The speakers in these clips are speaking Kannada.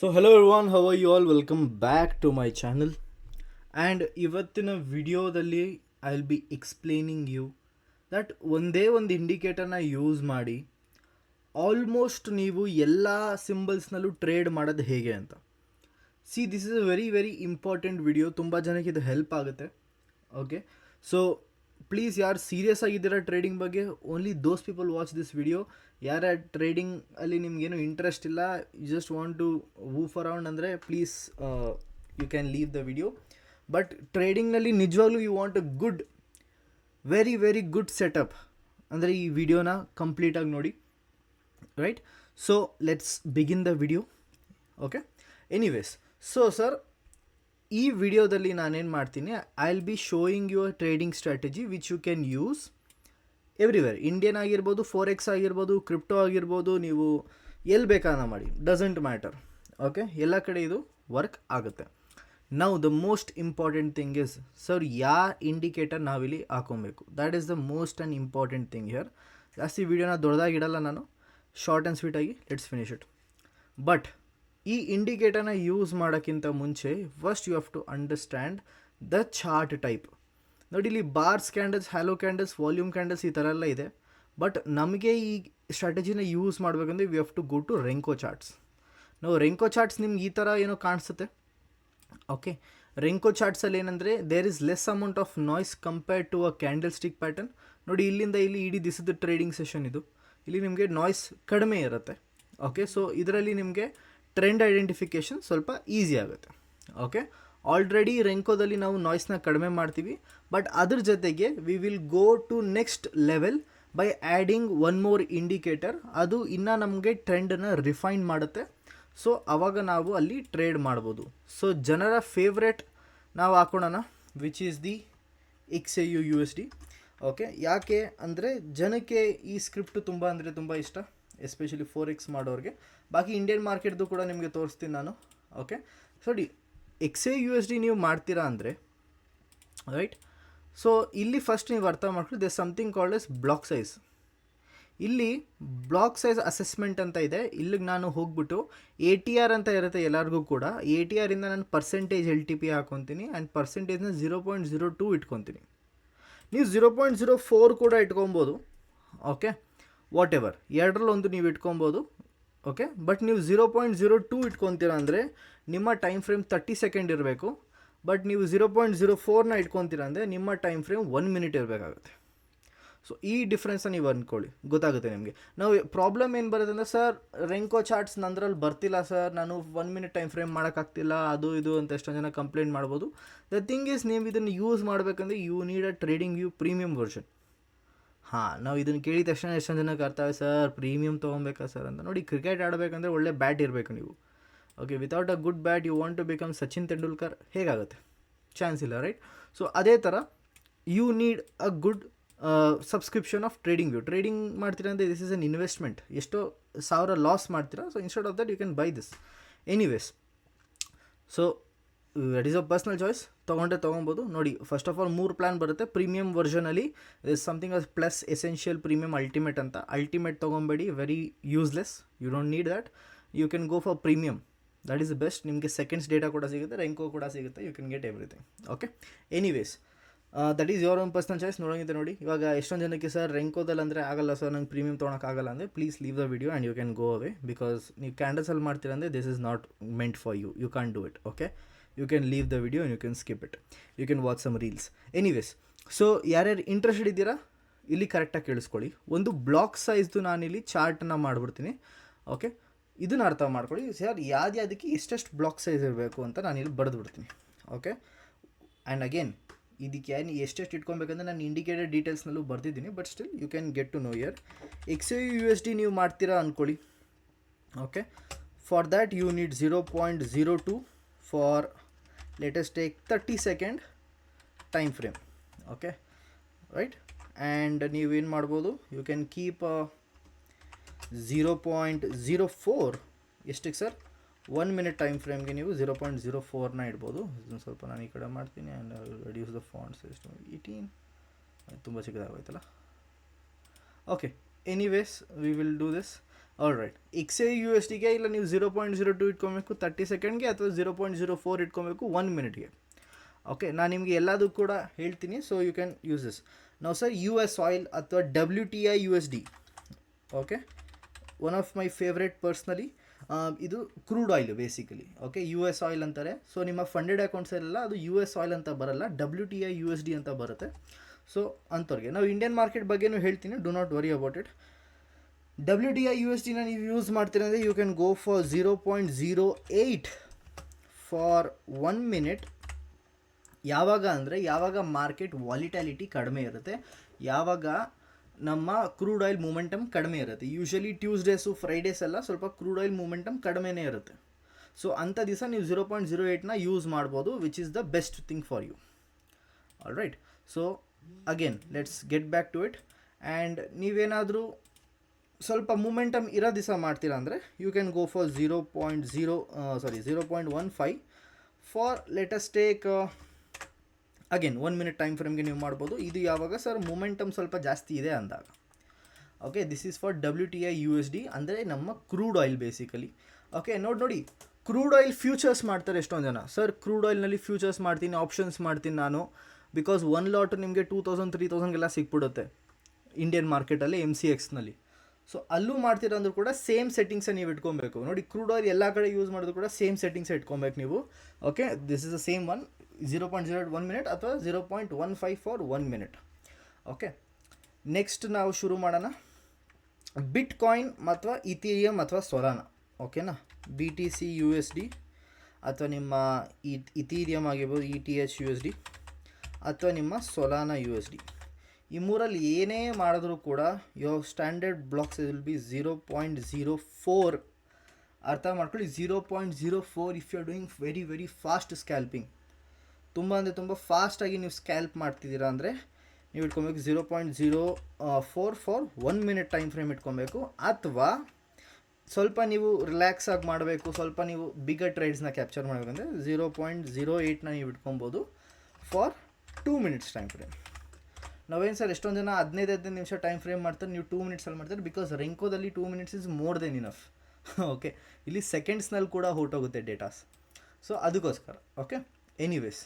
So hello everyone, how are you all? Welcome back to my channel. And ಇವತ್ತಿನ ವಿಡಿಯೋದಲ್ಲಿ I will be explaining you that ಒಂದೇ ಒಂದು ಇಂಡಿಕೇಟರ್ನ ಯೂಸ್ ಮಾಡಿ ಆಲ್ಮೋಸ್ಟ್ ನೀವು ಎಲ್ಲ ಸಿಂಬಲ್ಸ್ನಲ್ಲೂ ಟ್ರೇಡ್ ಮಾಡೋದು ಹೇಗೆ ಅಂತ. See, this is a very very important video. ತುಂಬ ಜನಕ್ಕೆ ಇದು ಹೆಲ್ಪ್ ಆಗುತ್ತೆ. ಓಕೆ, ಸೊ ಪ್ಲೀಸ್ ಯಾರು ಸೀರಿಯಸ್ ಆಗಿದ್ದೀರಾ ಟ್ರೇಡಿಂಗ್ ಬಗ್ಗೆ, only those people watch this video. ಯಾರ ಟ್ರೇಡಿಂಗ್ ಅಲ್ಲಿ ನಿಮಗೇನು ಇಂಟ್ರೆಸ್ಟ್ ಇಲ್ಲ, you just want to woof around ಅಂದರೆ please you can leave the video. But ಟ್ರೇಡಿಂಗ್ನಲ್ಲಿ ನಿಜವಾಗ್ಲೂ you want a good, very very good setup ಅಂದರೆ ಈ ವಿಡಿಯೋನ ಕಂಪ್ಲೀಟಾಗಿ ನೋಡಿ. Right, so let's begin the video. Okay, anyways, so sir, ಈ ವಿಡಿಯೋದಲ್ಲಿ ನಾನೇನು ಮಾಡ್ತೀನಿ, I will be showing you a trading strategy which you can use everywhere. Indian ಆಗಿರ್ಬೋದು, ಫೋರೆಕ್ಸ್ ಆಗಿರ್ಬೋದು, ಕ್ರಿಪ್ಟೋ ಆಗಿರ್ಬೋದು, ನೀವು ಎಲ್ಲಿ ಬೇಕಾದ ಮಾಡಿ, ಡಸಂಟ್ ಮ್ಯಾಟರ್. ಓಕೆ, ಎಲ್ಲ ಕಡೆ ಇದು ವರ್ಕ್ ಆಗುತ್ತೆ. Now the most important thing is, sir, ಯಾವ ಇಂಡಿಕೇಟರ್ ನಾವಿಲ್ಲಿ ಹಾಕೊಬೇಕು, that is the most and important thing here. ಜಾಸ್ತಿ ವೀಡಿಯೋನ ದೊಡ್ಡದಾಗಿಡಲ್ಲ ನಾನು, ಶಾರ್ಟ್ ಆ್ಯಂಡ್ ಸ್ವೀಟಾಗಿ ಲೆಟ್ಸ್ ಫಿನಿಶ್ ಇಟ್. ಬಟ್ ಈ ಇಂಡಿಕೇಟರ್ನ ಯೂಸ್ ಮಾಡೋಕ್ಕಿಂತ ಮುಂಚೆ first you have to understand the chart type. ನೋಡಿ, ಇಲ್ಲಿ bars candles, hollow candles, volume candles ಈ ಥರ ಎಲ್ಲ ಇದೆ. ಬಟ್ ನಮಗೆ ಈ ಸ್ಟ್ರಾಟಜಿನ ಯೂಸ್ ಮಾಡಬೇಕಂದ್ರೆ we have to go to ರೆಂಕೋ charts. ನಾವು ರೆಂಕೋ ಚಾರ್ಟ್ಸ್ ನಿಮ್ಗೆ ಈ ಥರ ಏನೋ ಕಾಣಿಸುತ್ತೆ. ಓಕೆ, ರೆಂಕೋ ಚಾರ್ಟ್ಸಲ್ಲಿ ಏನಂದರೆ there is less amount of noise compared to a candlestick pattern. ನೋಡಿ, ಇಲ್ಲಿಂದ ಇಲ್ಲಿ ಇಡೀ ದಿಸದ ಟ್ರೇಡಿಂಗ್ ಸೆಷನ್ ಇದು. ಇಲ್ಲಿ ನಿಮಗೆ ನಾಯ್ಸ್ ಕಡಿಮೆ ಇರುತ್ತೆ. ಓಕೆ, ಸೊ ಇದರಲ್ಲಿ ನಿಮಗೆ ಟ್ರೆಂಡ್ ಐಡೆಂಟಿಫಿಕೇಷನ್ ಸ್ವಲ್ಪ ಈಸಿ ಆಗುತ್ತೆ. ಓಕೆ, ಆಲ್ರೆಡಿ ರೆಂಕೋದಲ್ಲಿ ನಾವು ನಾಯ್ಸ್ನ ಕಡಿಮೆ ಮಾಡ್ತೀವಿ. ಬಟ್ ಅದ್ರ ಜೊತೆಗೆ we will go to next level by adding one more indicator. ಅದು ಇನ್ನೂ ನಮಗೆ ಟ್ರೆಂಡನ್ನು ರಿಫೈನ್ ಮಾಡುತ್ತೆ. ಸೊ ಆವಾಗ ನಾವು ಅಲ್ಲಿ ಟ್ರೇಡ್ ಮಾಡ್ಬೋದು. ಸೊ ಜನರ ಫೇವ್ರೆಟ್ ನಾವು ಹಾಕೋಣ, which is the XAU-USD. Okay, ಯಾಕೆ ಅಂದರೆ ಜನಕ್ಕೆ ಈ ಸ್ಕ್ರಿಪ್ಟು ತುಂಬ ಅಂದರೆ ತುಂಬ ಇಷ್ಟ, ಎಸ್ಪೆಷಲಿ ಫೋರೆಕ್ಸ್ ಮಾಡೋರಿಗೆ. ಬಾಕಿ ಇಂಡಿಯನ್ ಮಾರ್ಕೆಟ್ದು ಕೂಡ ನಿಮಗೆ ತೋರಿಸ್ತೀನಿ ನಾನು. ಓಕೆ, ನೋಡಿ, XAU-USD ನೀವು ಮಾಡ್ತೀರಾ ಅಂದರೆ, ರೈಟ್, ಸೊ ಇಲ್ಲಿ ಫಸ್ಟ್ ನೀವು ಅರ್ಥ ಮಾಡ್ಕೊಳ್ಳಿ, they something called as block size. ಇಲ್ಲಿ ಬ್ಲಾಕ್ ಸೈಜ್ ಅಸೆಸ್ಮೆಂಟ್ ಅಂತ ಇದೆ. ಇಲ್ಲಿಗೆ ನಾನು ಹೋಗ್ಬಿಟ್ಟು ATR ಅಂತ ಇರುತ್ತೆ ಎಲ್ಲರಿಗೂ ಕೂಡ. ATRinದ ನಾನು ಪರ್ಸೆಂಟೇಜ್ LTP ಹಾಕೊತೀನಿ ಆ್ಯಂಡ್ ಪರ್ಸೆಂಟೇಜ್ನ 0.02 ಇಟ್ಕೊತೀನಿ. ನೀವು 0.04 ಕೂಡ ಇಟ್ಕೊಬೋದು. ಓಕೆ, ವಾಟ್ ಎವರ್, ಎರಡರಲ್ಲೊಂದು ನೀವು ಇಟ್ಕೊಬೋದು. ಓಕೆ, ಬಟ್ ನೀವು 0.02 ಇಟ್ಕೊತೀರ ಅಂದರೆ ನಿಮ್ಮ ಟೈಮ್ ಫ್ರೇಮ್ 30 ಸೆಕೆಂಡ್ ಇರಬೇಕು. ಬಟ್ ನೀವು 0.04ನ ಇಟ್ಕೊತೀರ ಅಂದರೆ ನಿಮ್ಮ ಟೈಮ್ ಫ್ರೇಮ್ 1 ಮಿನಿಟ್ ಇರಬೇಕಾಗುತ್ತೆ. ಸೊ ಈ ಡಿಫ್ರೆನ್ಸ್ನ ನೀವು ಅಂದ್ಕೊಳ್ಳಿ, ಗೊತ್ತಾಗುತ್ತೆ ನಿಮಗೆ. ನಾವು ಪ್ರಾಬ್ಲಮ್ ಏನು ಬರುತ್ತೆ ಅಂದರೆ, ಸರ್, ರೆಂಕೋ ಚಾರ್ಟ್ಸ್ ನಂದ್ರಲ್ಲಿ ಬರ್ತಿಲ್ಲ ಸರ್, ನಾನು 1 ಮಿನಿಟ್ ಟೈಮ್ ಫ್ರೇಮ್ ಮಾಡೋಕ್ಕಾಗ್ತಿಲ್ಲ, ಅದು ಇದು ಅಂತ ಎಷ್ಟೊಂದು ಜನ ಕಂಪ್ಲೇಂಟ್ ಮಾಡ್ಬೋದು. ದ ಥಿಂಗ್ ಈಸ್, ನೀವು ಇದನ್ನು ಯೂಸ್ ಮಾಡಬೇಕಂದ್ರೆ you need a TradingView premium version. ಹಾಂ, ನಾವು ಇದನ್ನು ಕೇಳಿದ ತಕ್ಷಣ ಎಷ್ಟೊಂದು ಜನಕ್ಕೆ ಅರ್ಥವೆ, ಸರ್ ಪ್ರೀಮಿಯಮ್ ತೊಗೊಬೇಕಾ ಸರ್ ಅಂತ. ನೋಡಿ, ಕ್ರಿಕೆಟ್ ಆಡಬೇಕಂದ್ರೆ ಒಳ್ಳೆ ಬ್ಯಾಟ್ ಇರಬೇಕು ನೀವು. Okay, without a good bat you want to become Sachin Tendulkar, ಹೇಗಾಗುತ್ತೆ? ಚಾನ್ಸ್ ಇಲ್ಲ, ರೈಟ್? ಸೊ ಅದೇ ಥರ you need a good subscription of TradingView. Trading ಮಾಡ್ತೀರಾ ಅಂದರೆ ದಿಸ್ ಇಸ್ ಅನ್ ಇನ್ವೆಸ್ಟ್ಮೆಂಟ್. ಎಷ್ಟೋ ಸಾವಿರ ಲಾಸ್ ಮಾಡ್ತೀರಾ. So instead of that you can buy this. Anyways, so that is a personal choice. ತೊಗೊಬೋದು. ನೋಡಿ, ಫಸ್ಟ್ ಆಫ್ ಆಲ್ 3 ಪ್ಲ್ಯಾನ್ ಬರುತ್ತೆ. ಪ್ರೀಮಿಯಮ್ ವರ್ಷನಲ್ಲಿ is something as plus essential, premium, ultimate ಅಂತ. ಅಲ್ಟಿಮೇಟ್ ತೊಗೊಬೇಡಿ, very useless, you don't need that. You can go for premium, that is the best. ನಿಮಗೆ ಸೆಕೆಂಡ್ಸ್ ಡೇಟಾ ಕೂಡ ಸಿಗುತ್ತೆ, ರೆಂಕೋ ಕೂಡ ಸಿಗುತ್ತೆ, you can get everything. Okay, anyways, that is your own personal choice. ನೋಡೋಂಗಿದ್ದೆ ನೋಡಿ. ಇವಾಗ ಎಷ್ಟೊಂದು ಜನಕ್ಕೆ, ಸರ್ ರೆಂಕೋದಲ್ಲಿ ಅಂದರೆ ಆಗಲ್ಲ ಸರ್, ನಂಗೆ ಪ್ರೀಮಿಯಮ್ ತೊಗೊಳಕ್ಕಾಗಲ್ಲ ಅಂದರೆ please leave the video and you can go away. Because ನೀವು ಕ್ಯಾಂಡಲ್ಸಲ್ಲಿ ಮಾಡ್ತೀರ ಅಂದರೆ this is not meant for you. You can do it. Okay, you can leave the video and you can skip it. You can watch some reels. Anyways, so ಯಾರ್ಯಾರು ಇಂಟ್ರೆಸ್ಟೆಡ್ ಇದ್ದೀರಾ ಇಲ್ಲಿ ಕರೆಕ್ಟಾಗಿ ಕೇಳಿಸ್ಕೊಳ್ಳಿ. ಒಂದು ಬ್ಲಾಕ್ ಸೈಜ್ದು ನಾನಿಲ್ಲಿ ಚಾರ್ಟನ್ನು ಮಾಡಿಬಿಡ್ತೀನಿ. ಓಕೆ, ಇದನ್ನು ಅರ್ಥ ಮಾಡ್ಕೊಳ್ಳಿ. ಸರ್, ಯಾವುದಕ್ಕೆ ಎಷ್ಟೆಷ್ಟು ಬ್ಲಾಕ್ ಸೈಜ್ ಇರಬೇಕು ಅಂತ ನಾನಿಲ್ಲಿ ಬರೆದುಬಿಡ್ತೀನಿ. ಓಕೆ, ಆ್ಯಂಡ್ ಅಗೇನ್, ಇದಕ್ಕೆ ಎಷ್ಟೆಷ್ಟು ಇಟ್ಕೊಬೇಕಂದ್ರೆ ನಾನು ಇಂಡಿಕೇಟರ್ ಡೀಟೇಲ್ಸ್ನಲ್ಲೂ ಬರ್ತಿದ್ದೀನಿ. But still you can get to know here. XAU-USD ನೀವು ಮಾಡ್ತೀರಾ ಅಂದ್ಕೊಳ್ಳಿ. Okay, for that you need 0.02 for latest take 30 second time frame. Okay, right, and ನೀವೇನು ಮಾಡ್ಬೋದು, ಯು ಕ್ಯಾನ್ ಕೀಪ್ 0.04. ಎಷ್ಟಕ್ಕೆ ಸರ್? 1 ಮಿನಿಟ್ ಟೈಮ್ ಫ್ರೇಮ್ಗೆ ನೀವು 0.04ನ ಇಡ್ಬೋದು. ಇದನ್ನು ಸ್ವಲ್ಪ ನಾನು ಈ ಕಡೆ ಮಾಡ್ತೀನಿ ಆ್ಯಂಡ್ ರೆಡ್ಯೂಸ್ ದ ಫಾಂಟ್ಸ್. ಎಷ್ಟು 18, ತುಂಬ ಚಿಕ್ಕದಾಗೋಯ್ತಲ್ಲ. Okay, anyways, we will do this. All right. XAUSDಗೆ ಇಲ್ಲ ನೀವು 0.02 ಇಟ್ಕೊಬೇಕು 30 ಸೆಕೆಂಡ್ಗೆ, ಅಥವಾ 0.04 ಇಟ್ಕೊಬೇಕು 1 ಮಿನಿಟ್ಗೆ. ಓಕೆ, ನಾನು ನಿಮಗೆ ಎಲ್ಲದೂ ಕೂಡ ಹೇಳ್ತೀನಿ, so you can use this. ನಾವು ಸರ್ US ಆಯಿಲ್ ಅಥವಾ WTI USD, okay, one of my favourite personally. ಇದು crude oil basically. Okay, US oil ಅಂತಾರೆ. ಸೊ ನಿಮ್ಮ ಫಂಡೆಡ್ ಅಕೌಂಟ್ಸಲ್ಲೆಲ್ಲ ಅದು US ಆಯಿಲ್ ಅಂತ ಬರಲ್ಲ, WTI USD ಅಂತ ಬರುತ್ತೆ. ಸೊ ಅಂಥವ್ರಿಗೆ ನಾವು ಇಂಡಿಯನ್ ಮಾರ್ಕೆಟ್ ಬಗ್ಗೆನೂ ಹೇಳ್ತೀನಿ, do not worry about it. WTI USDನ ನೀವು ಯೂಸ್ ಮಾಡ್ತೀರಂದರೆ you can go for 0.08 for 1 minute. ಯಾವಾಗ ಅಂದರೆ ಯಾವಾಗ ಮಾರ್ಕೆಟ್ ವಾಲಿಟಾಲಿಟಿ ಕಡಿಮೆ ಇರುತ್ತೆ, ಯಾವಾಗ ನಮ್ಮ ಕ್ರೂಡ್ ಆಯಿಲ್ ಮೂಮೆಂಟಮ್ ಕಡಿಮೆ ಇರುತ್ತೆ. ಯೂಶಲಿ ಟ್ಯೂಸ್ಡೇಸು ಫ್ರೈಡೇಸ್ ಎಲ್ಲ ಸ್ವಲ್ಪ ಕ್ರೂಡ್ ಆಯಿಲ್ ಮೂಮೆಂಟಮ್ ಕಡಿಮೆನೇ ಇರುತ್ತೆ. ಸೊ ಅಂಥ ದಿವಸ ನೀವು 0.08ನ ಯೂಸ್ ಮಾಡ್ಬೋದು, which is the best thing for you. All right. So again let's get back to it. And ನೀವೇನಾದರೂ ಸ್ವಲ್ಪ ಮೂಮೆಂಟಮ್ ಇರೋ ದಿವಸ ಮಾಡ್ತೀರಾ ಅಂದರೆ you can go for 0.15 for let's take again 1 minute time ಫ್ರೇಮ್ಗೆ ನೀವು ಮಾಡ್ಬೋದು. ಇದು ಯಾವಾಗ ಸರ್ ಮೂಮೆಂಟಮ್ ಸ್ವಲ್ಪ ಜಾಸ್ತಿ ಇದೆ ಅಂದಾಗ. Okay, this is for WTI USD, ಅಂದರೆ ನಮ್ಮ ಕ್ರೂಡ್ ಆಯಿಲ್ ಬೇಸಿಕಲಿ. ಓಕೆ, ನೋಡಿ ಕ್ರೂಡ್ ಆಯಿಲ್ ಫ್ಯೂಚರ್ಸ್ ಮಾಡ್ತಾರೆ ಎಷ್ಟೊಂದು ಜನ. ಸರ್ ಕ್ರೂಡ್ ಆಯಿಲ್ನಲ್ಲಿ ಫ್ಯೂಚರ್ಸ್ ಮಾಡ್ತೀನಿ, ಆಪ್ಷನ್ಸ್ ಮಾಡ್ತೀನಿ ನಾನು, ಬಿಕಾಸ್ 1 ಲಾಟ್ ನಿಮಗೆ 2000-3000 ಸಿಕ್ಬಿಡುತ್ತೆ ಇಂಡಿಯನ್ ಮಾರ್ಕೆಟಲ್ಲಿ MCXನಲ್ಲಿ. ಸೊ ಅಲ್ಲೂ ಮಾಡ್ತೀರ ಅಂದರೂ ಕೂಡ ಸೇಮ್ ಸೆಟ್ಟಿಂಗ್ಸೇ ನೀವು ಇಟ್ಕೊಬೇಕು. ನೋಡಿ, ಕ್ರೂಡ್ ಆಯಿಲ್ ಎಲ್ಲ ಕಡೆ ಯೂಸ್ ಮಾಡೋದು ಕೂಡ ಸೇಮ್ ಸೆಟ್ಟಿಂಗ್ಸೇ ಇಟ್ಕೊಬೇಕು ನೀವು. Okay, this is the same one, 0.08 1 minute ಅಥವಾ 0.15 ಫಾರ್ 1 ಮಿನಿಟ್. ಓಕೆ, ನೆಕ್ಸ್ಟ್ ನಾವು ಶುರು ಮಾಡೋಣ. ಬಿಟ್ ಕಾಯಿನ್ ಅಥವಾ ಇಥೀರಿಯಮ್ ಅಥವಾ ಸೊಲಾನ. ಓಕೆನಾ, BTC USD ಅಥವಾ ನಿಮ್ಮ ಇಥೀರಿಯಮ್ ಆಗಿರ್ಬೋದು ETH USD ಅಥವಾ ನಿಮ್ಮ ಸೊಲಾನ USD. ಈ ಮೂರಲ್ಲಿ ಏನೇ ಮಾಡಿದ್ರೂ ಕೂಡ your standard blocks will be 0.04. ಅರ್ಥ ಮಾಡ್ಕೊಳ್ಳಿ, 0.04 if you are doing very very fast scalping. ತುಂಬ ಅಂದರೆ ತುಂಬ ಫಾಸ್ಟಾಗಿ ನೀವು ಸ್ಕ್ಯಾಲ್ಪ್ ಮಾಡ್ತಿದ್ದೀರಾ ಅಂದರೆ ನೀವು ಇಟ್ಕೊಬೇಕು 0.04 ಫಾರ್ 1 ಮಿನಿಟ್ ಟೈಮ್ ಫ್ರೇಮ್ ಇಟ್ಕೊಬೇಕು. ಅಥವಾ ಸ್ವಲ್ಪ ನೀವು ರಿಲ್ಯಾಕ್ಸ್ ಆಗಿ ಮಾಡಬೇಕು, ಸ್ವಲ್ಪ ನೀವು ಬಿಗರ್ ಟ್ರೇಡ್ಸ್ನ ಕ್ಯಾಪ್ಚರ್ ಮಾಡಬೇಕಂದ್ರೆ 0.08ನ ನೀವು ಇಟ್ಕೊಬೋದು ಫಾರ್ 2 ಮಿನಿಟ್ಸ್ ಟೈಮ್ ಫ್ರೇಮ್. ನಾವೇನು ಸರ್ ಎಷ್ಟೊಂದು ಜನ 15 ನಿಮಿಷ ಟೈಮ್ ಫ್ರೇಮ್ ಮಾಡ್ತಾರೆ, ನೀವು 2 ಮಿನಿಟ್ಸಲ್ಲಿ ಮಾಡ್ತಾರೆ. ಬಿಕಾಸ್ ರೆಂಕೋದಲ್ಲಿ 2 minutes is more than enough. Okay, ಇಲ್ಲಿ ಸೆಕೆಂಡ್ಸ್ನಲ್ಲಿ ಕೂಡ ಹೊರಟೋಗುತ್ತೆ ಡೇಟಾಸ್. ಸೊ ಅದಕ್ಕೋಸ್ಕರ. ಓಕೆ, ಎನಿವೇಸ್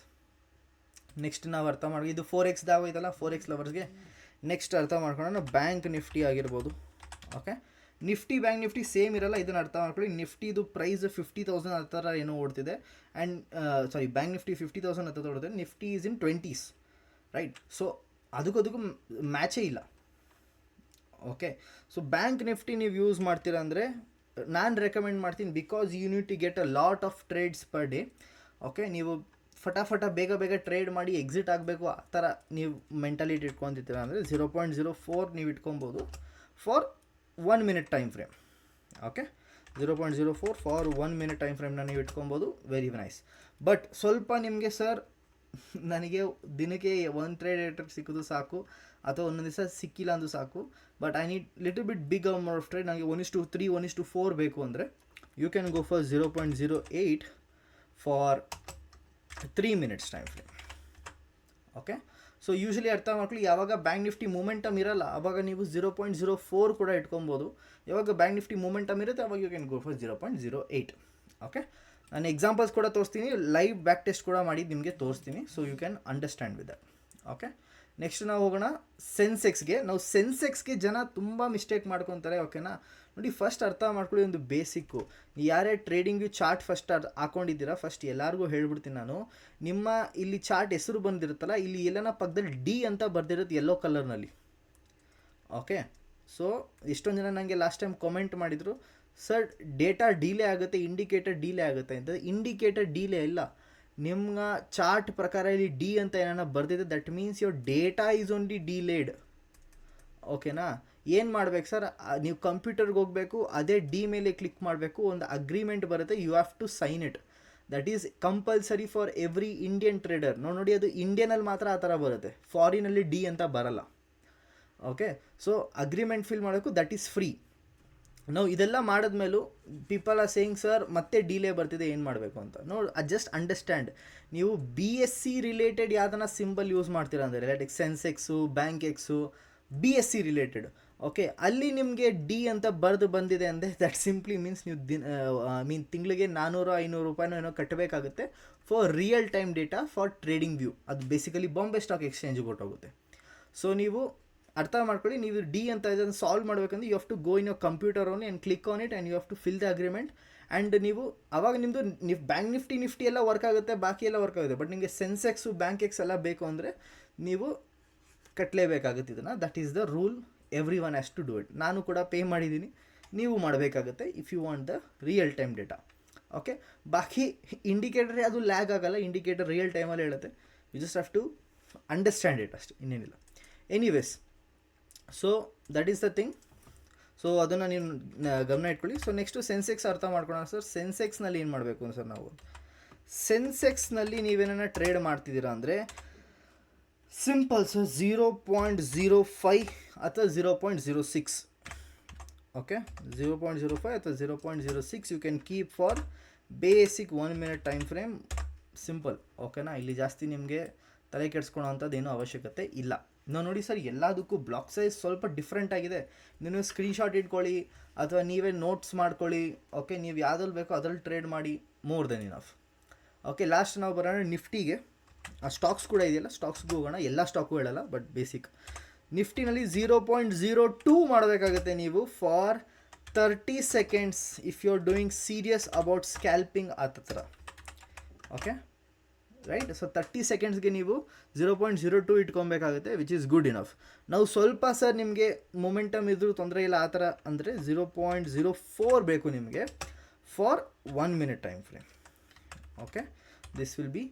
ನೆಕ್ಸ್ಟ್ ನಾವು ಅರ್ಥ ಮಾಡಿ, ಇದು 4X ಆಗೋಯ್ತಲ್ಲ 4X ಲವರ್ಸ್ಗೆ. ನೆಕ್ಸ್ಟ್ ಅರ್ಥ ಮಾಡ್ಕೊಳ್ಳೋಣ ಬ್ಯಾಂಕ್ ನಿಫ್ಟಿ ಆಗಿರ್ಬೋದು. Okay, Nifty bank Nifty same ಇರಲ್ಲ, ಇದನ್ನು ಅರ್ಥ ಮಾಡ್ಕೊಳ್ಳಿ. ನಿಫ್ಟಿದು ಪ್ರೈಸ್ 50,000 ಆ ಥರ ಏನೋ ಓಡ್ತಿದೆ. ಆ್ಯಂಡ್ ಬ್ಯಾಂಕ್ ನಿಫ್ಟಿ 50,000 ಹತ್ತಿರ ಓಡ್ತಿದೆ. Nifty is in 20s, right? So ಅದಕ್ಕೂ ಮ್ಯಾಚೇ ಇಲ್ಲ. ಓಕೆ, ಸೊ ಬ್ಯಾಂಕ್ ನಿಫ್ಟಿ ನೀವು ಯೂಸ್ ಮಾಡ್ತೀರಾ ಅಂದರೆ ನಾನು ರೆಕಮೆಂಡ್ ಮಾಡ್ತೀನಿ, because you need to get a lot of trades per day. Okay, ನೀವು ಫಟಾಫಟ ಬೇಗ ಟ್ರೇಡ್ ಮಾಡಿ ಎಕ್ಸಿಟ್ ಆಗಬೇಕು ಆ ಥರ ನೀವು ಮೆಂಟಾಲಿಟಿ ಇಟ್ಕೊತಿರ್ತೀರ ಅಂದರೆ 0.04 ನೀವು ಇಟ್ಕೊಬೋದು for 1 minute time frame. Okay, 0.04 for 1 minute time ಫ್ರೇಮ್ನ ನೀವು ಇಟ್ಕೊಬೋದು. Very nice. ಬಟ್ ಸ್ವಲ್ಪ ನಿಮಗೆ ಸರ್ ನನಗೆ ದಿನಕ್ಕೆ 1 ಟ್ರೇಡ್ ಸಿಕ್ಕೋದು ಸಾಕು, ಅಥವಾ ಒಂದೊಂದು ದಿವಸ ಸಿಕ್ಕಿಲ್ಲ ಅಂದರೂ ಸಾಕು, but I need little bit big amount of trade, ನನಗೆ 1:3 1:4 ಬೇಕು ಅಂದರೆ you can go for 0.08 for 3 minutes time frame. Okay, so usually ಅರ್ಥ ಮಾಡ್ಕೊಳ್ಳಿ, ಯಾವಾಗ ಬ್ಯಾಂಕ್ ನಿಫ್ಟಿ ಮೂಮೆಂಟಮ್ ಇರಲ್ಲ ಆವಾಗ ನೀವು 0.04 ಕೂಡ ಇಟ್ಕೊಬೋದು. ಯಾವಾಗ ಬ್ಯಾಂಕ್ ನಿಫ್ಟಿ ಮೂಮೆಂಟಮ್ ಇರುತ್ತೆ ಅವಾಗ you can go for 0.08. Okay, ನಾನು ಎಕ್ಸಾಂಪಲ್ಸ್ ಕೂಡ ತೋರಿಸ್ತೀನಿ, ಲೈವ್ ಬ್ಯಾಕ್ ಟೆಸ್ಟ್ ಕೂಡ ಮಾಡಿ ನಿಮಗೆ ತೋರಿಸ್ತೀನಿ, so you can understand with that. Okay, next ನಾವು ಹೋಗೋಣ ಸೆನ್ಸೆಕ್ಸ್ಗೆ. ನಾವು ಸೆನ್ಸೆಕ್ಸ್ಗೆ ಜನ ತುಂಬ ಮಿಸ್ಟೇಕ್ ಮಾಡ್ಕೊತಾರೆ. ಓಕೆನಾ, ನೋಡಿ ಫಸ್ಟ್ ಅರ್ಥ ಮಾಡ್ಕೊಳ್ಳಿ ಒಂದು ಬೇಸಿಕ್ಕು. ಯಾರೇ ಟ್ರೇಡಿಂಗು ಚಾರ್ಟ್ ಫಸ್ಟ್ ಹಾಕೊಂಡಿದ್ದೀರಾ, ಫಸ್ಟ್ ಎಲ್ಲರಿಗೂ ಹೇಳ್ಬಿಡ್ತೀನಿ ನಾನು, ನಿಮ್ಮ ಇಲ್ಲಿ ಚಾರ್ಟ್ ಹೆಸರು ಬಂದಿರುತ್ತಲ್ಲ, ಇಲ್ಲಿ ಎಲ್ಲನ ಪಕ್ಕದಲ್ಲಿ D ಅಂತ ಬರ್ದಿರುತ್ತೆ ಯೆಲ್ಲೋ ಕಲರ್ನಲ್ಲಿ. ಓಕೆ, ಸೊ ಎಷ್ಟೊಂದು ಜನ ನನಗೆ ಲಾಸ್ಟ್ ಟೈಮ್ ಕಾಮೆಂಟ್ ಮಾಡಿದರು, ಸರ್ ಡೇಟಾ ಡಿಲೇ ಆಗುತ್ತೆ, ಇಂಡಿಕೇಟರ್ ಡಿಲೇ ಆಗುತ್ತೆ ಅಂತ. ಇಂಡಿಕೇಟರ್ ಡಿಲೇ ಇಲ್ಲ, ನಿಮ್ಮ ಚಾರ್ಟ್ ಪ್ರಕಾರ ಇಲ್ಲಿ D ಅಂತ ಏನಾರ ಬರ್ದಿದೆ, that means your data is only delayed. ಓಕೆನಾ, ಏನು ಮಾಡ್ಬೇಕು ಸರ್, ನೀವು ಕಂಪ್ಯೂಟರ್ಗೆ ಹೋಗಬೇಕು, ಅದೇ D ಮೇಲೆ ಕ್ಲಿಕ್ ಮಾಡಬೇಕು, ಒಂದು ಅಗ್ರಿಮೆಂಟ್ ಬರುತ್ತೆ, you have to sign it. That is compulsory for every Indian trader. ನೋಡಿ ಅದು ಇಂಡಿಯನಲ್ಲಿ ಮಾತ್ರ ಆ ಥರ ಬರುತ್ತೆ, ಫಾರಿನಲ್ಲಿ D ಅಂತ ಬರಲ್ಲ. ಓಕೆ, ಸೊ ಅಗ್ರಿಮೆಂಟ್ ಫಿಲ್ ಮಾಡೋಕ್ಕೂ ದಟ್ ಈಸ್ ಫ್ರೀ. ನಾವು ಇದೆಲ್ಲ ಮಾಡಿದ್ಮೇಲೂ ಪೀಪಲ್ ಆರ್ ಸೇಯಿಂಗ್ ಸರ್ ಮತ್ತೆ ಡಿಲೇ ಬರ್ತಿದೆ, ಏನು ಮಾಡಬೇಕು ಅಂತ. ನೋಡಿ, ಜಸ್ಟ್ ಅಂಡರ್ಸ್ಟ್ಯಾಂಡ್, ನೀವು BSC ರಿಲೇಟೆಡ್ ಯಾವುದನ್ನ ಸಿಂಬಲ್ ಯೂಸ್ ಮಾಡ್ತೀರಾ ಅಂದರೆ, like Sensex, bank x, BSC related. Okay, ಅಲ್ಲಿ ನಿಮಗೆ ಡಿ ಅಂತ ಬರೆದು ಬಂದಿದೆ ಅಂದರೆ ದಟ್ ಸಿಂಪ್ಲಿ ಮೀನ್ಸ್ ನೀವು ತಿಂಗಳಿಗೆ 400-500 ರೂಪಾಯಿನೋ ಏನೋ ಕಟ್ಟಬೇಕಾಗುತ್ತೆ for real time data for TradingView. ಅದು ಬೇಸಿಕಲಿ ಬಾಂಬೆ ಸ್ಟಾಕ್ ಎಕ್ಸ್ಚೇಂಜಿಗೆ ಹೊಟ್ಟೋಗುತ್ತೆ. ಸೊ ನೀವು ಅರ್ಥ ಮಾಡ್ಕೊಳ್ಳಿ, ನೀವು ಡಿ ಅಂತ ಇದನ್ನು ಸಾಲ್ವ್ ಮಾಡಬೇಕಂದ್ರೆ you have to go in your computer only and click on it and you have to fill the agreement. And ನೀವು ಅವಾಗ ನಿಮ್ಮದು ಬ್ಯಾಂಕ್ ನಿಫ್ಟಿ ಎಲ್ಲ ವರ್ಕ್ ಆಗುತ್ತೆ, ಬಾಕಿ ಎಲ್ಲ ವರ್ಕ್ ಆಗುತ್ತೆ. ಬಟ್ ನಿಮಗೆ ಸೆನ್ಸೆಕ್ಸು ಬ್ಯಾಂಕ್ ಎಕ್ಸ್ ಎಲ್ಲ ಬೇಕು ಅಂದರೆ ನೀವು ಕಟ್ಟಲೇಬೇಕಾಗುತ್ತೆ ಇದನ್ನು. That is the rule, every one has to do it. ನಾನು ಕೂಡ ಪೇ ಮಾಡಿದ್ದೀನಿ, ನೀವು ಮಾಡಬೇಕಾಗುತ್ತೆ if you want the real time data. Okay, ಬಾಕಿ ಇಂಡಿಕೇಟರ್ ಅದು ಲ್ಯಾಗ್ ಆಗಲ್ಲ, ಇಂಡಿಕೇಟರ್ ರಿಯಲ್ ಟೈಮಲ್ಲಿ ಹೇಳುತ್ತೆ. You just have to understand it ಅಷ್ಟೇ, ಇನ್ನೇನಿಲ್ಲ. Anyways, so that is the thing. So ಅದನ್ನು ನೀವು ಗಮನ ಇಟ್ಕೊಳ್ಳಿ. ಸೊ ನೆಕ್ಸ್ಟು ಸೆನ್ಸೆಕ್ಸ್ ಅರ್ಥ ಮಾಡ್ಕೊಳ್ಳೋಣ ಸರ್. ಸೆನ್ಸೆಕ್ಸ್ನಲ್ಲಿ ಏನು ಮಾಡಬೇಕು ಸರ್ ನಾವು? ಸೆನ್ಸೆಕ್ಸ್ನಲ್ಲಿ ನೀವೇನ ಟ್ರೇಡ್ ಮಾಡ್ತಿದ್ದೀರಾ ಅಂದರೆ ಸಿಂಪಲ್ ಸರ್, 0.05 ಅಥವಾ 0.06. ಓಕೆ, 0.05 ಅಥವಾ 0.06 you can keep for basic 1 minute time frame. Simple, ಓಕೆನಾ? ಇಲ್ಲಿ ಜಾಸ್ತಿ ನಿಮಗೆ ತಲೆ ಕೆಡಿಸ್ಕೊಳ್ಳೋ ಅಂಥದ್ದು ಏನೂ ಅವಶ್ಯಕತೆ ಇಲ್ಲ. ನಾವು ನೋಡಿ ಸರ್, ಎಲ್ಲದಕ್ಕೂ ಬ್ಲಾಕ್ ಸೈಜ್ ಸ್ವಲ್ಪ ಡಿಫ್ರೆಂಟ್ ಆಗಿದೆ. ನೀವು ಸ್ಕ್ರೀನ್ಶಾಟ್ ಇಟ್ಕೊಳ್ಳಿ ಅಥವಾ ನೀವೇ ನೋಟ್ಸ್ ಮಾಡ್ಕೊಳ್ಳಿ. ಓಕೆ, ನೀವು ಯಾವುದ್ರಲ್ಲಿ ಬೇಕೋ ಅದ್ರಲ್ಲಿ ಟ್ರೇಡ್ ಮಾಡಿ, more than enough. Okay, last ನಾವು ಬರೋಣ ನಿಫ್ಟಿಗೆ. ಆ ಸ್ಟಾಕ್ಸ್ ಕೂಡ ಇದೆಯಲ್ಲ, ಸ್ಟಾಕ್ಸ್ಗೂ ಹೋಗೋಣ. ಎಲ್ಲ ಸ್ಟಾಕು ಹೇಳಲ್ಲ, ಬಟ್ ಬೇಸಿಕ್ ನಿಫ್ಟಿನಲ್ಲಿ 0.02 ಮಾಡಬೇಕಾಗುತ್ತೆ ನೀವು for 30 seconds if you are doing serious about scalping ಆ ಥರ. Okay right. ಸೊ 30 secondsಗೆ ನೀವು 0.02 ಇಟ್ಕೊಬೇಕಾಗುತ್ತೆ, ವಿಚ್ ಈಸ್ ಗುಡ್ ಇನಫ್. ನಾವು ಸ್ವಲ್ಪ ಸರ್ ನಿಮಗೆ ಮೊಮೆಂಟಮ್ ಇದ್ರೂ ತೊಂದರೆ ಇಲ್ಲ ಆ ಥರ ಅಂದರೆ 0.04 ಬೇಕು ನಿಮಗೆ for 1 minute time frame. Okay, this will be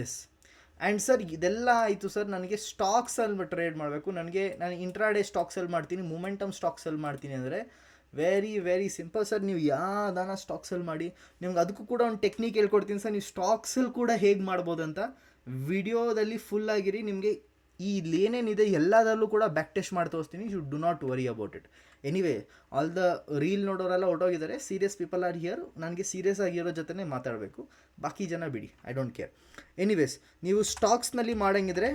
this. And sir ಇದೆಲ್ಲ ಆಯಿತು ಸರ್. ನನಗೆ ಸ್ಟಾಕ್ಸಲ್ಲಿ ಟ್ರೇಡ್ ಮಾಡಬೇಕು, ನಾನು ಇಂಟ್ರಾಡೇ ಸ್ಟಾಕ್ಸಲ್ಲಿ ಮಾಡ್ತೀನಿ, ಮೊಮೆಂಟಮ್ ಸ್ಟಾಕ್ಸಲ್ಲಿ ಮಾಡ್ತೀನಿ ಅಂದರೆ ವೆರಿ ಸಿಂಪಲ್ ಸರ್. ನೀವು ಯಾವ್ದಾನ ಸ್ಟಾಕ್ಸಲ್ಲಿ ಮಾಡಿ, ನಿಮ್ಗೆ ಅದಕ್ಕೂ ಕೂಡ ಒಂದು ಟೆಕ್ನಿಕ್ ಹೇಳ್ಕೊಡ್ತೀನಿ ಸರ್. ನೀವು ಸ್ಟಾಕ್ಸಲ್ಲಿ ಕೂಡ ಹೇಗೆ ಮಾಡ್ಬೋದು ಅಂತ ವಿಡಿಯೋದಲ್ಲಿ ಫುಲ್ಲಾಗಿರಿ. ನಿಮಗೆ ಈ ಏನೇನಿದೆ ಎಲ್ಲದರಲ್ಲೂ ಕೂಡ ಬ್ಯಾಕ್ ಟೆಸ್ಟ್ ಮಾಡಿ ತೋರಿಸ್ತೀನಿ. You do not worry about it. Anyway, all the reel ನೋಡೋರೆಲ್ಲ ಹೊಟ್ಟೋಗಿದ್ದಾರೆ. Serious people are here. ನನಗೆ ಸೀರಿಯಸ್ ಆಗಿರೋ ಜೊತೆ ಮಾತಾಡಬೇಕು, ಬಾಕಿ ಜನ ಬಿಡಿ, ಐ ಡೋಂಟ್ ಕೇರ್. ಎನಿವೇಸ್, ನೀವು ಸ್ಟಾಕ್ಸ್ನಲ್ಲಿ ಮಾಡೋಂಗಿದ್ರೆ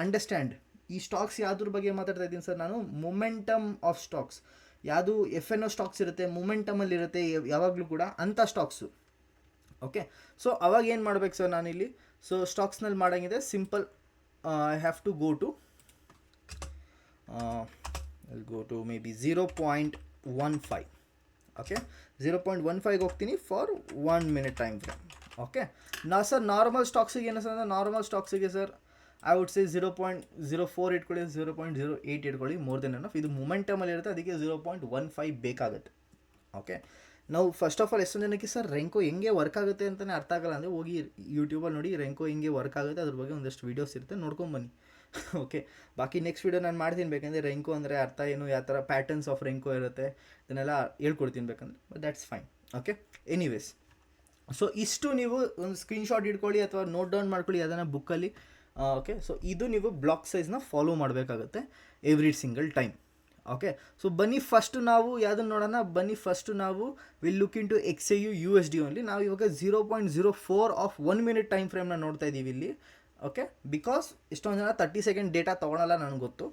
ಅಂಡರ್ಸ್ಟ್ಯಾಂಡ್. ಈ ಸ್ಟಾಕ್ಸ್ ಯಾವುದ್ರ ಬಗ್ಗೆ ಮಾತಾಡ್ತಾ ಇದ್ದೀನಿ ಸರ್ ನಾನು? Momentum of stocks. ಯಾವುದು FNO ಸ್ಟಾಕ್ಸ್ ಇರುತ್ತೆ, ಮೊಮೆಂಟಮಲ್ಲಿ ಇರುತ್ತೆ ಯಾವಾಗಲೂ ಕೂಡ, ಅಂಥ ಸ್ಟಾಕ್ಸು. ಓಕೆ, ಸೊ ಅವಾಗ ಏನು ಮಾಡ್ಬೇಕು ಸರ್ ನಾನಿಲ್ಲಿ? ಸೊ ಸ್ಟಾಕ್ಸ್ನಲ್ಲಿ ಮಾಡೋಂಗಿದೆ simple. I have to go to maybe 0.15. Okay, 0.15 ಹೋಗ್ತೀನಿ for 1 minute time frame. Okay, sir normal ಸ್ಟಾಕ್ಸಿಗೆ ಏನು ಸರ್? ನಾರ್ಮಲ್ ಸ್ಟಾಕ್ಸಿಗೆ ಸರ್ ಐ ವುಡ್ ಸೇ 0.04 ಇಟ್ಕೊಳ್ಳಿ, 0.08 ಇಟ್ಕೊಳ್ಳಿ, ಮೋರ್ ದೆನ್ ಎನಫ್. ಇದು ಮೊಮೆಂಟಮಲ್ಲಿ ಇರುತ್ತೆ, ಅದಕ್ಕೆ 0.15 ಬೇಕಾಗುತ್ತೆ. ಓಕೆ, ನಾವು ಫಸ್ಟ್ ಆಫ್ ಆಲ್ ಎಷ್ಟೊಂದು ಜನಕ್ಕೆ ಸರ್ ರೆಂಕೋ ಹೆಂಗೆ ವರ್ಕ್ ಆಗುತ್ತೆ ಅಂತಲೇ ಅರ್ಥ ಆಗಲ್ಲ ಅಂದರೆ ಹೋಗಿ ಯೂಟ್ಯೂಬಲ್ಲಿ ನೋಡಿ ರೆಂಕೋ ಹೆಂಗೆ ವರ್ಕ್ ಆಗುತ್ತೆ, ಅದ್ರ ಬಗ್ಗೆ ಒಂದಷ್ಟು ವೀಡಿಯೋಸ್ ಇರುತ್ತೆ, ನೋಡ್ಕೊಂಬನ್ನಿ. ಓಕೆ, ಬಾಕಿ ನೆಕ್ಸ್ಟ್ ವೀಡಿಯೋ ನಾನು ಮಾಡ್ತೀನಿ ಬೇಕಂದರೆ. ರೆಂಕೋ ಅಂದರೆ ಅರ್ಥ ಏನು, ಯಾವ ಥರ ಪ್ಯಾಟರ್ನ್ಸ್ ಆಫ್ ರೆಂಕೋ ಇರುತ್ತೆ, ಇದನ್ನೆಲ್ಲ ಹೇಳ್ಕೊಡ್ತೀನಿ ಬೇಕಂದ್ರೆ. But that's fine. Okay, anyways, so ಇಷ್ಟು ನೀವು ಒಂದು ಸ್ಕ್ರೀನ್ಶಾಟ್ ಇಟ್ಕೊಳ್ಳಿ ಅಥವಾ ನೋಟ್ ಡೌನ್ ಮಾಡ್ಕೊಳ್ಳಿ ಅದನ್ನು ಬುಕ್ಕಲ್ಲಿ. ಓಕೆ, ಸೊ ಇದು ನೀವು ಬ್ಲಾಕ್ ಸೈಜ್ನ ಫಾಲೋ ಮಾಡಬೇಕಾಗುತ್ತೆ every single time. Okay, so ಬನ್ನಿ ಫಸ್ಟ್ ನಾವು ಯಾವುದನ್ನು ನೋಡೋಣ. ಬನ್ನಿ ಫಸ್ಟು ನಾವು will look in to XAU USD only. ನಾವು ಇವಾಗ 0.04 ಆಫ್ 1 minute ಟೈಮ್ ಫ್ರೇಮ್ನ ನೋಡ್ತಾ ಇದ್ದೀವಿ ಇಲ್ಲಿ. ಓಕೆ, ಬಿಕಾಸ್ ಇಷ್ಟೊಂದು ಜನ 30 second ಡೇಟಾ ತೊಗೊಳಲ್ಲ, ನನಗೆ ಗೊತ್ತು.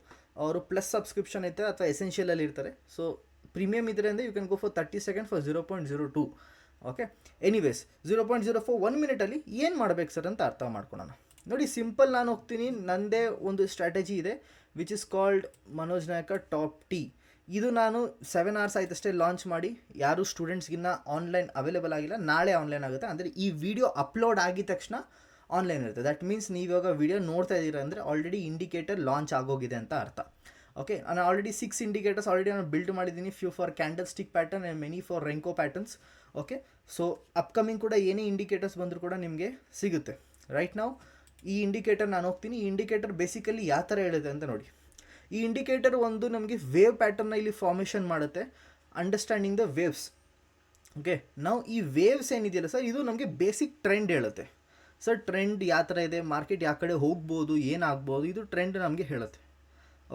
ಅವರು ಪ್ಲಸ್ ಸಬ್ಸ್ಕ್ರಿಪ್ಷನ್ ಐತೆ ಅಥವಾ ಎಸೆನ್ಷಿಯಲಲ್ಲಿ ಇರ್ತಾರೆ. ಸೊ ಪ್ರೀಮಿಯಮ್ ಇದ್ರೆ ಅಂದರೆ you can go for 30 seconds for 0.02. Okay, anyways 0.04 1 minute ಏನು ಮಾಡಬೇಕು ಸರ್ ಅಂತ ಅರ್ಥ ಮಾಡ್ಕೊಳ್ಳೋಣ. ನೋಡಿ, ಸಿಂಪಲ್ ನಾನು ಹೋಗ್ತೀನಿ. ನನ್ನದೇ ಒಂದು ಸ್ಟ್ರಾಟಜಿ ಇದೆ ವಿಚ್ ಇಸ್ ಕಾಲ್ಡ್ ಮನೋಜ್ ನಾಯಕ ಟಾಪ್ ಟಿ. ಇದು ನಾನು 7 hours ಆಯ್ತಷ್ಟೇ ಲಾಂಚ್ ಮಾಡಿ. ಯಾರು ಸ್ಟೂಡೆಂಟ್ಸ್ಗಿನ್ನ ಆನ್ಲೈನ್ ಅವೈಲೇಬಲ್ ಆಗಿಲ್ಲ, ನಾಳೆ ಆನ್ಲೈನ್ ಆಗುತ್ತೆ. ಅಂದರೆ ಈ ವಿಡಿಯೋ ಅಪ್ಲೋಡ್ ಆಗಿದ ತಕ್ಷಣ ಆನ್ಲೈನ್ ಇರುತ್ತೆ. ದಟ್ ಮೀನ್ಸ್ ನೀವಿವಾಗ ವಿಡಿಯೋ ನೋಡ್ತಾ ಇದ್ದೀರಾ ಅಂದರೆ ಆಲ್ರೆಡಿ ಇಂಡಿಕೇಟರ್ ಲಾಂಚ್ ಆಗೋಗಿದೆ ಅಂತ ಅರ್ಥ. ಓಕೆ, ನಾನು ಆಲ್ರೆಡಿ 6 indicators ಆಲ್ರೆಡಿ ನಾನು ಬಿಲ್ಡ್ ಮಾಡಿದ್ದೀನಿ. Few for candlestick pattern and many for renko patterns. Okay, so upcoming ಕೂಡ ಏನೇ ಇಂಡಿಕೇಟರ್ಸ್ ಬಂದರೂ ಕೂಡ ನಿಮಗೆ ಸಿಗುತ್ತೆ. ರೈಟ್ ನಾವು ಈ ಇಂಡಿಕೇಟರ್ ನಾನು ಹೋಗ್ತೀನಿ. ಈ ಇಂಡಿಕೇಟರ್ ಬೇಸಿಕಲಿ ಯಾವ ಥರ ಹೇಳುತ್ತೆ ಅಂತ ನೋಡಿ. ಈ ಇಂಡಿಕೇಟರ್ ಒಂದು ನಮಗೆ ವೇವ್ ಪ್ಯಾಟರ್ನ ಇಲ್ಲಿ ಫಾರ್ಮೇಷನ್ ಮಾಡುತ್ತೆ. Understanding the waves. ಓಕೆ, ನಾವು ಈ ವೇವ್ಸ್ ಏನಿದೆಯಲ್ಲ ಸರ್, ಇದು ನಮಗೆ ಬೇಸಿಕ್ ಟ್ರೆಂಡ್ ಹೇಳುತ್ತೆ. ಸರ್ ಟ್ರೆಂಡ್ ಯಾವ ಥರ ಇದೆ, ಮಾರ್ಕೆಟ್ ಯಾವ ಕಡೆ ಹೋಗ್ಬೋದು, ಏನಾಗ್ಬೋದು, ಇದು ಟ್ರೆಂಡ್ ನಮಗೆ ಹೇಳುತ್ತೆ.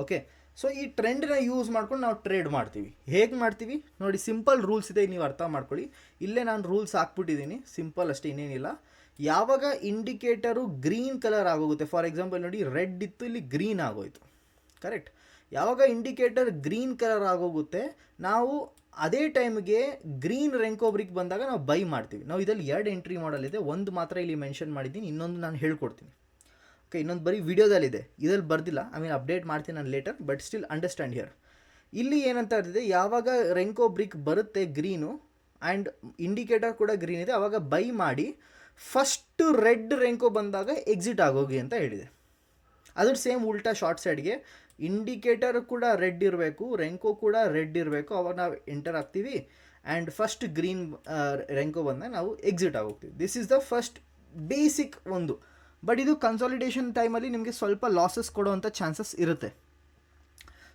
ಓಕೆ, ಸೊ ಈ ಟ್ರೆಂಡನ್ನ ಯೂಸ್ ಮಾಡ್ಕೊಂಡು ನಾವು ಟ್ರೇಡ್ ಮಾಡ್ತೀವಿ. ಹೇಗೆ ಮಾಡ್ತೀವಿ ನೋಡಿ, ಸಿಂಪಲ್ ರೂಲ್ಸ್ ಇದೆ, ನೀವು ಅರ್ಥ ಮಾಡ್ಕೊಳ್ಳಿ. ಇಲ್ಲೇ ನಾನು ರೂಲ್ಸ್ ಹಾಕ್ಬಿಟ್ಟಿದ್ದೀನಿ, ಸಿಂಪಲ್ ಅಷ್ಟೇ, ಇನ್ನೇನಿಲ್ಲ. ಯಾವಾಗ ಇಂಡಿಕೇಟರು ಗ್ರೀನ್ ಕಲರ್ ಆಗೋಗುತ್ತೆ, ಫಾರ್ ಎಕ್ಸಾಂಪಲ್ ನೋಡಿ ರೆಡ್ ಇತ್ತು, ಇಲ್ಲಿ ಗ್ರೀನ್ ಆಗೋಯ್ತು, ಕರೆಕ್ಟ್. ಯಾವಾಗ ಇಂಡಿಕೇಟರ್ ಗ್ರೀನ್ ಕಲರ್ ಆಗೋಗುತ್ತೆ, ನಾವು ಅದೇ ಟೈಮ್ಗೆ ಗ್ರೀನ್ ರೆಂಕೋ ಬ್ರಿಕ್ ಬಂದಾಗ ನಾವು ಬೈ ಮಾಡ್ತೀವಿ. ನಾವು ಇದರಲ್ಲಿ 2 ಎಂಟ್ರಿ ಮಾಡಲ್ ಇದೆ, ಒಂದು ಮಾತ್ರ ಇಲ್ಲಿ ಮೆನ್ಷನ್ ಮಾಡಿದ್ದೀನಿ, ಇನ್ನೊಂದು ನಾನು ಹೇಳ್ಕೊಡ್ತೀನಿ. ಓಕೆ, ಇನ್ನೊಂದು ಬರೀ ವಿಡಿಯೋದಲ್ಲಿದೆ, ಇದರಲ್ಲಿ ಬರ್ದಿಲ್ಲ, ಅಪ್ಡೇಟ್ ಮಾಡ್ತೀನಿ ನಾನು later, but still understand here. ಇಲ್ಲಿ ಏನಂತ ಇರ್ತದೆ, ಯಾವಾಗ ರೆಂಕೋ ಬ್ರಿಕ್ ಬರುತ್ತೆ ಗ್ರೀನು ಆ್ಯಂಡ್ ಇಂಡಿಕೇಟರ್ ಕೂಡ ಗ್ರೀನ್ ಇದೆ, ಆವಾಗ ಬೈ ಮಾಡಿ ಫಸ್ಟು ರೆಡ್ ರೆಂಕೋ ಬಂದಾಗ ಎಕ್ಸಿಟ್ ಆಗೋಗಿ ಅಂತ ಹೇಳಿದೆ. ಅದ್ರ ಸೇಮ್ ಉಲ್ಟಾ ಶಾರ್ಟ್ ಸೈಡ್ಗೆ ಇಂಡಿಕೇಟರ್ ಕೂಡ ರೆಡ್ ಇರಬೇಕು, ರೆಂಕೋ ಕೂಡ ರೆಡ್ ಇರಬೇಕು, ಅವಾಗ ನಾವು ಎಂಟರ್ ಆಗ್ತೀವಿ ಆ್ಯಂಡ್ ಫಸ್ಟ್ ಗ್ರೀನ್ ರೆಂಕೋ ಬಂದಾಗ ನಾವು ಎಕ್ಸಿಟ್ ಆಗೋಗ್ತೀವಿ. This is the first basic ಒಂದು. ಬಟ್ ಇದು ಕನ್ಸಾಲಿಡೇಷನ್ ಟೈಮಲ್ಲಿ ನಿಮಗೆ ಸ್ವಲ್ಪ ಲಾಸಸ್ ಕೊಡೋವಂಥ ಚಾನ್ಸಸ್ ಇರುತ್ತೆ.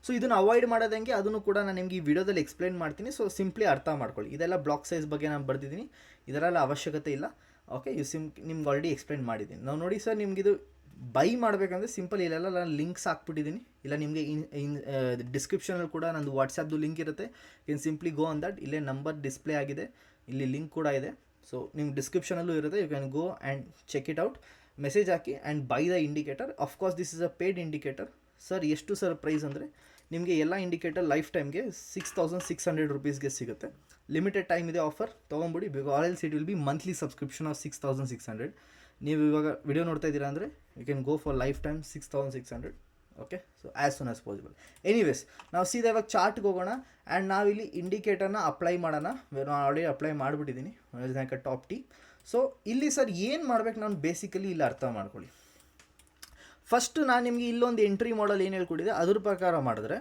ಸೊ ಇದನ್ನು ಅವಾಯ್ಡ್ ಮಾಡೋದಂಗೆ ಅದನ್ನು ಕೂಡ ನಾನು ನಿಮಗೆ ಈ ವಿಡಿಯೋದಲ್ಲಿ ಎಕ್ಸ್ಪ್ಲೈನ್ ಮಾಡ್ತೀನಿ. ಸೊ ಸಿಂಪ್ಲಿ ಅರ್ಥ ಮಾಡ್ಕೊಳ್ಳಿ. ಇದೆಲ್ಲ ಬ್ಲಾಕ್ ಸೈಜ್ ಬಗ್ಗೆ ನಾನು ಬರ್ದಿದ್ದೀನಿ, ಇದರೆಲ್ಲ ಅವಶ್ಯಕತೆ ಇಲ್ಲ. ಓಕೆ, ನಿಮ್ಗೆ ಆಲ್ರೆಡಿ ಎಕ್ಸ್ಪ್ಲೈನ್ ಮಾಡಿದ್ದೀನಿ. ನಾವು ನೋಡಿ ಸರ್, ನಿಮಗಿದು ಬೈ ಮಾಡಬೇಕಂದ್ರೆ ಸಿಂಪಲ್ ಇಲ್ಲೆಲ್ಲ ನಾನು ಲಿಂಕ್ಸ್ ಹಾಕ್ಬಿಟ್ಟಿದ್ದೀನಿ, ಇಲ್ಲ ನಿಮಗೆ ಡಿಸ್ಕ್ರಿಪ್ಷನಲ್ಲಿ ಕೂಡ ನಂದು ವಾಟ್ಸಪ್ದು ಲಿಂಕ್ ಇರುತ್ತೆ. You simply go on that. ಇಲ್ಲೇ ನಂಬರ್ ಡಿಸ್ಪ್ಲೇ ಆಗಿದೆ, ಇಲ್ಲಿ ಲಿಂಕ್ ಕೂಡ ಇದೆ. ಸೊ ನಿಮ್ಮ ಡಿಸ್ಕ್ರಿಪ್ಷನಲ್ಲೂ ಇರುತ್ತೆ, you can go and check it out. Message ಹಾಕಿ and buy the indicator. Of course this is a paid indicator. Sir ಎಷ್ಟು ಸರ್ ಪ್ರೈಸ್ ಅಂದರೆ, ನಿಮಗೆ ಎಲ್ಲ ಇಂಡಿಕೇಟರ್ ಲೈಫ್ ಟೈಮ್ಗೆ 6600 ರುಪೀಸ್ಗೆ ಸಿಗುತ್ತೆ. ಲಿಮಿಟೆಡ್ ಟೈಮ್ ಇದೆ ಆಫರ್, ತೊಗೊಂಬಿಡಿ. Because all else it will be monthly subscription of 6600. ನೀವು ಇವಾಗ ವಿಡಿಯೋ ನೋಡ್ತಾ ಇದ್ದೀರಾ ಅಂದರೆ you can go for lifetime 6600. Okay, so as soon as possible. Anyways, ನಾವು ಸೀದಾ ಇವಾಗ ಚಾರ್ಟ್ಗೆ ಹೋಗೋಣ ಆ್ಯಂಡ್ ನಾವಿಲ್ಲಿ ಇಂಡಿಕೇಟರ್ನ ಅಪ್ಲೈ ಮಾಡೋಣ. ನಾನು ಆಲ್ರೆಡಿ ಅಪ್ಲೈ ಮಾಡಿಬಿಟ್ಟಿದ್ದೀನಿ, ಟಾಪ್ ಟಿ. ಸೊ ಇಲ್ಲಿ ಸರ್ ಏನು ಮಾಡ್ಬೇಕು ನಾನು ಬೇಸಿಕಲಿ ಇಲ್ಲಿ ಅರ್ಥ ಮಾಡ್ಕೊಳ್ಳಿ. ಫಸ್ಟು ನಾನು ನಿಮಗೆ ಇಲ್ಲೊಂದು ಎಂಟ್ರಿ ಮಾಡಲ್ ಏನು ಹೇಳ್ಕೊಟ್ಟಿದೆ ಅದ್ರ ಪ್ರಕಾರ ಮಾಡಿದ್ರೆ